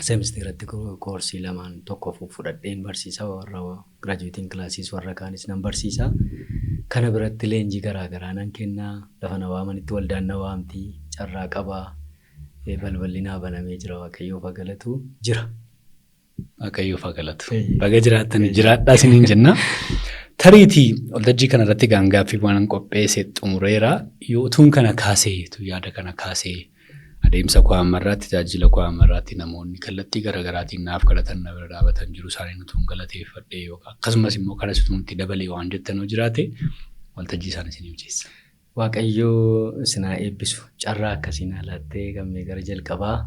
seemisteeratti koorsii lamaan tokko fudhadheen barsiisa warra graduating classes warra kaanis nan barsiisa. Kana biratti leenjii garaagaraa nan kennaa lafa na waamanitti waldaan na waamtii carraa qabaa balballi naa banamee jira Waaqayyoof haa galatu jira. Waaqayyoof haa galatu. Baga jiraattan jiraadhaa isiniin jenna. Tariitii waltajjii kanarratti gaangaaffii waan qopheesse xumureera yoo tuun kana kaasee yaada kana kaasee adeemsa koo ammarraatti tajaajila koo ammarraatti namoonni kallattii garaagaraatiin naaf kadhatan na bira dhaabatan jiru isaanii nutuun galateeffadhee yookaan akkasumas immoo kanas nutti dabalee waan jettanuu jiraate waltajjii isaan isiniif jeessa. Waaqayyoo isinaa eebbisu carraa akkasiin alaattee gammee gara jalqabaa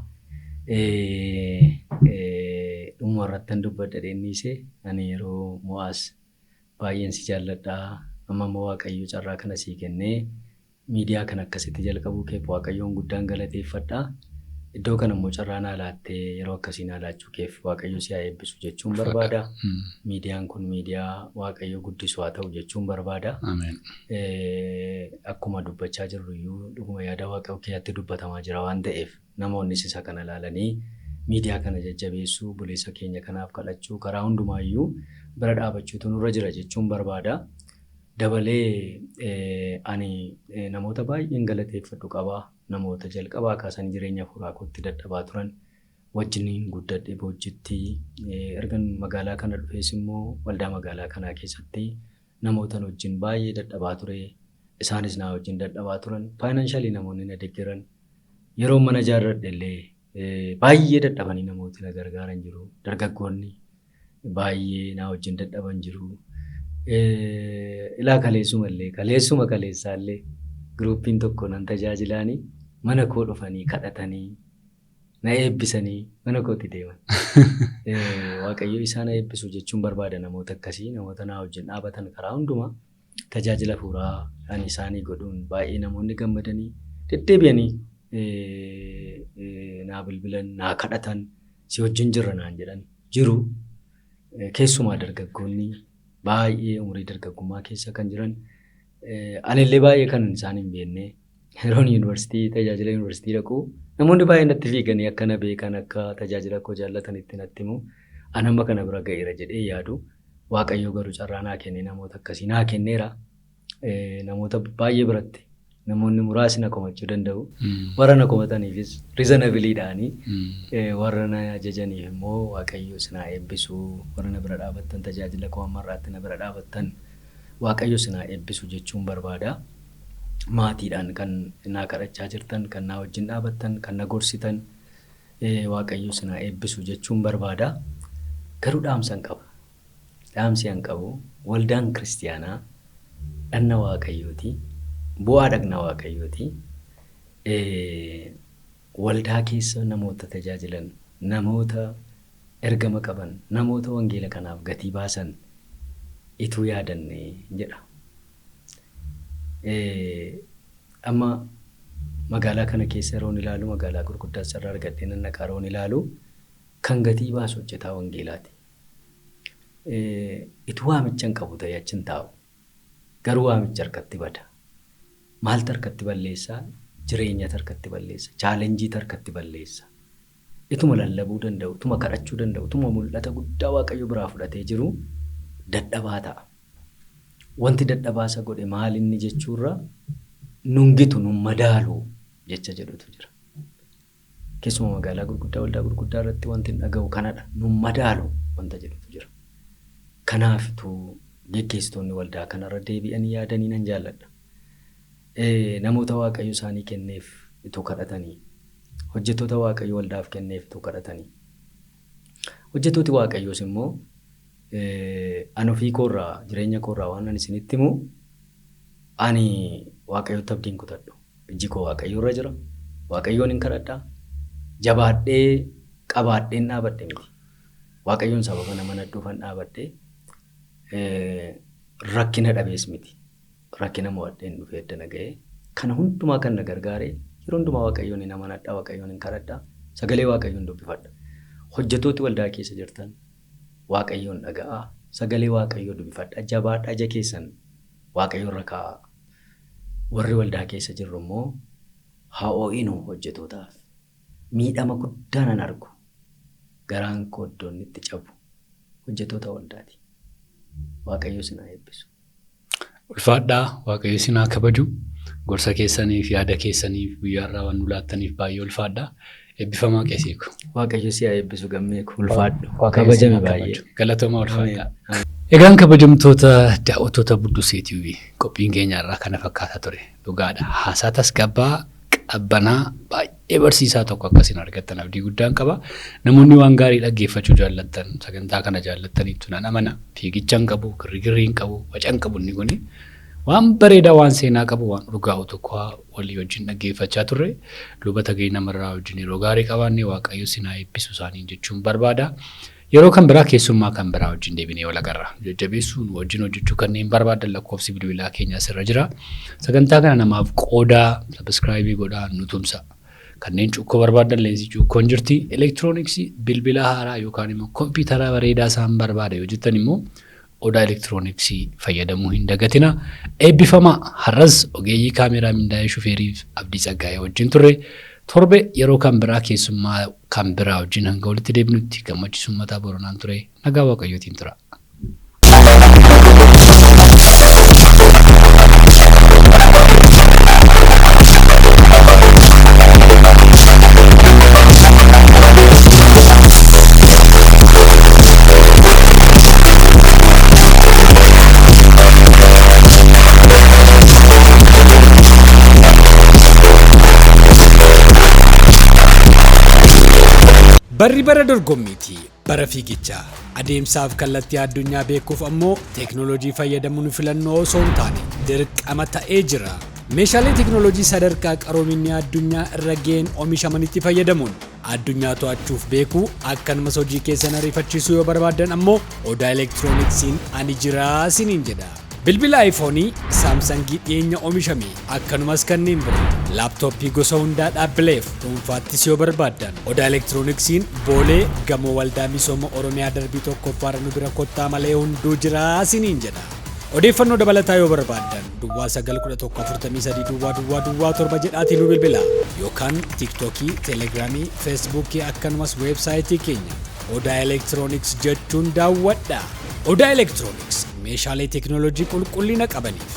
dhuma irrattan dubbadha dheennise ani yeroo mo'aas baay'een si jaalladhaa amma immoo Waaqayyoo carraa kana sii kennee miidiyaa kan akkasitti jalqabuu keef Waaqayyoon guddaan galateeffadhaa. Iddoo kana immoo carraa naa laattee yeroo akkasiin alaachuu keef Waaqayyo si haa eebbisu jechuun barbaada. Miidiyaan kun miidiyaa Waaqayyo guddisu haa ta'u jechuun barbaada. Akkuma dubbachaa jirru iyyuu dhuguma yaada Waaqayyo keessatti dubbatamaa jira waan ta'eef namoonni isa kana ilaalanii miidiyaa kana jajjabeessuu buleessa keenya kanaaf kadhachuu karaa hundumaayyuu bira dhaabachuutu nurra jira jechuun barbaada. Dabalee ani namoota baay'een galateeffadhu qabaa. Namoota jalqabaa kaasan jireenya fuuraa kootti dadhabaa turan wajjiniin guddadhe boojjitti ergan magaalaa kana dhufees immoo waldaa magaalaa kanaa keessatti namoota wajjin baay'ee dadhabaa ture. Isaanis naa wajjin dadhabaa turan. Faayinaanshalii namoonni na deeggaran yeroo mana ijaarradhe illee baay'ee dadhabanii namooti na gargaaran jiru. Dargaggoonni baay'ee naa wajjin dadhaban jiru. Ilaa kaleessuma kaleessaallee Gruupiin tokko nan tajaajilaanii mana koo dhufanii kadhatanii na eebbisanii mana kootti deeman. Waaqayyo isaan eebbisu jechuun barbaada namoota akkasii namoota naa wajjin dhaabatan karaa hundumaa tajaajila fuuraa ani isaanii godhuun baay'ee namoonni gammadanii deddeebi'anii naa bilbilan naa kadhatan si wajjin jirra naan jedhan jiru. Keessumaa dargaggoonni baay'ee umurii dargaggummaa keessa kan jiran. Anillee baay'ee kan isaan hin beekne yeroon yuunivarsiitii tajaajila yuunivarsiitii dhaqu namoonni baay'een natti fiiganii akka na beekan akka tajaajila koo jaallatan itti natti himu ani amma kana bira ga'eera jedhee yaadu Waaqayyo garuu carraa naa kenne namoota akkasii naa kenneera. Namoota baay'ee biratti namoonni muraasni na komachuu danda'u. Warra na komataniifis riizanabiliidhaanii warra na ajajaniif immoo Waaqayyo sinaa eebbisu warra na bira dhaabattan tajaajila koo ammarraatti na bira dhaabattan. Waaqayyo sinaa eebbisu jechuun barbaada. Maatiidhaan kan naa kadhachaa jirtan, kan naa wajjin dhaabattan, kan na gorsitan Waaqayyo sinaa eebbisu jechuun barbaada. Garuu dhaamsan qaba. Dhaamsi an qabu waldaan kiristiyaanaa dhanna Waaqayyooti. Bu'aa dhagna Waaqayyooti. Waldaa keessa namoota tajaajilan, namoota ergama qaban, namoota wangeela kanaaf gatii baasan ituu yaadanne jedha. Amma magaalaa kana keessa yeroon ilaalu magaalaa gurguddaa sarara argadhee nan naqaa yeroon ilaalu kan gatii baasu hojjetaa wangeelaati. Ituu waamicha hin qabu ta'ee achi hin taa'u. Garuu waamicha harkatti bada. Maaltu harkatti balleessaa? Jireenya harkatti balleessa. Chaalenjii harkatti balleessa. Ituma lallabuu danda'u, ituma kadhachuu danda'u, ituma mul'ata guddaa Waaqayyo biraa fudhatee jiru dadhabaa ta'a. Wanti dadhabaasa godhe maal inni jechuurra nungitu nun madaalu jecha jedhutu jira. Keessumaa magaalaa gurguddaa waldaa gurguddaa irratti wanti hin dhaga'u kanadha. Nun madaalu wanta jedhutu jira. Kanaafitu geggeessitoonni waldaa kanarra deebi'anii yaadanii nan jaalladha. Namoota Waaqayyo isaanii kenneef ituu kadhatanii, hojjettoota Waaqayyo waldaaf kenneef ituu kadhatanii. Hojjettooti Waaqayyoos immoo ani ofii koorraa jireenya koorraa waan ani isinitti himu ani waaqayyotti abdiin kutadhu. Iji koo waaqayyo irra jira. Waaqayyoon hin kadhadhaa. Jabaadhee qabaadheen dhaabadhe miti. Waaqayyoon sababa nama nadhuufan dhaabadhee rakkina dhabees miti. Rakkina mo'adheen dhufee eddana ga'ee kana hundumaa kan na gargaaree yeroo hundumaa waaqayyoon hin amanadhaa, waaqayyoon hin kadhadhaa, sagalee waaqayyoon dubbifadha. Hojjettooti waldaa keessa jirtan waaqayyoon dhaga'aa, sagalee waaqayyoo dubbifadha. Jabaadhaa ija keessan waaqayyoon irra kaa'aa. Warri waldaa keessa jirru immoo haa oo'inuu hojjettootaaf. Miidhama guddaa nan argu. Garaan koo iddoon itti cabu hojjettoota waldaati. Waaqayyo isin haa eebbisu. Ulfaadhaa waaqayyo isin haa kabaju. Gorsa keessaniif yaada keessaniif guyyaarraa waan nu laattaniif baay'ee ulfaadhaa. Eebbifamaa qeesiiku. Waaqayyo si haa eebbisu gammeeku. Ulfaadhu. Kabajame baay'ee. Galatoomaa ulfaadhaa. Egaan kabajamtoota daawwattoota Buddusee TV qophiin keenyarraa kana fakkaata ture. Dhugaadha. Haasaa tasgabbaa qabbanaa baay'ee barsiisaa tokko akkasiin argattan abdii guddaan qaba. Namoonni waan gaarii dhaggeeffachuu jaallattan, sagantaa kana jaallattaniitu nan amana. Fiigicha hin qabu, girrigirrii hin qabu, waca hin qabu inni kuni. Waan bareedaa waan seenaa qabu waan urgaa'u tokko walii wajjin dhaggeeffachaa turre. Lubata gahee namarraa wajjin yeroo gaarii qabaanne waaqayyo isin haa eebbisu isaaniin jechuun barbaada. Yeroo kan biraa keessummaa kan biraa wajjin deebinee wal agarra. Jajjabeessuun wajjin hojjechuu kanneen barbaadan lakkoofsi bilbilaa keenya asirra jira. Sagantaa kana namaaf qoodaa, sabiskiraayibii godhaa nu tumsa. Kanneen cuukkoo barbaadan leensii cuukkoon jirti. Elektirooniksii bilbila haaraa yookaan immoo kompiitara bareedaa isaan barbaada yoo jettan immoo odaa elektirooniksii fayyadamuu hin dagatina. Eebbifamaa har'as ogeeyyii kaameraa mindaa'ee shufeeriif Abdii Tsaggaayee wajjin turre. Torbe yeroo kan biraa keessummaa kan biraa wajjin hanga walitti deebinutti gammachiisu uummataa Booranaan ture. Nagaa waaqayyootiin tura. Barri bara dorgommiiti. Bara fiigichaa. Adeemsaaf kallattii addunyaa beekuuf ammoo teeknooloojii fayyadamuun filannoo osoo hin taane dirqama ta'ee jira. Meeshaalee teeknooloojii sadarkaa qaroominni addunyaa irra ga'een oomishamanitti fayyadamuun addunyaa to'achuuf beekuu akkanumas hojii keessan ariifachiisuu yoo barbaadan ammoo odaa elektirooniksiin ani jiraa isiniin jedha. Bilbila iPhoneii, Samsungii dhiyeenya oomishame akkanumas kanneen biroo laaptooppii gosa hundaa dhaabbileef dhuunfaattis yoo barbaadan odaa elektirooniksiin Boolee gamoo waldaa misooma Oromiyaa darbii tokkoffaarra nu bira kottaa malee hunduu jiraa isiniin jedha. Odeeffannoo dabalataa yoo barbaadan Duwwaa 91143 Duwwaa 7 jedhaatiin nu bilbila yookaan TikTokii, Telegiraamii, Feesbuukii akkanumas weebsaayitii keenya odaa elektirooniks jechuun daawwadha. Odaa elektirooniks meeshaalee teeknooloojii qulqullina qabaniif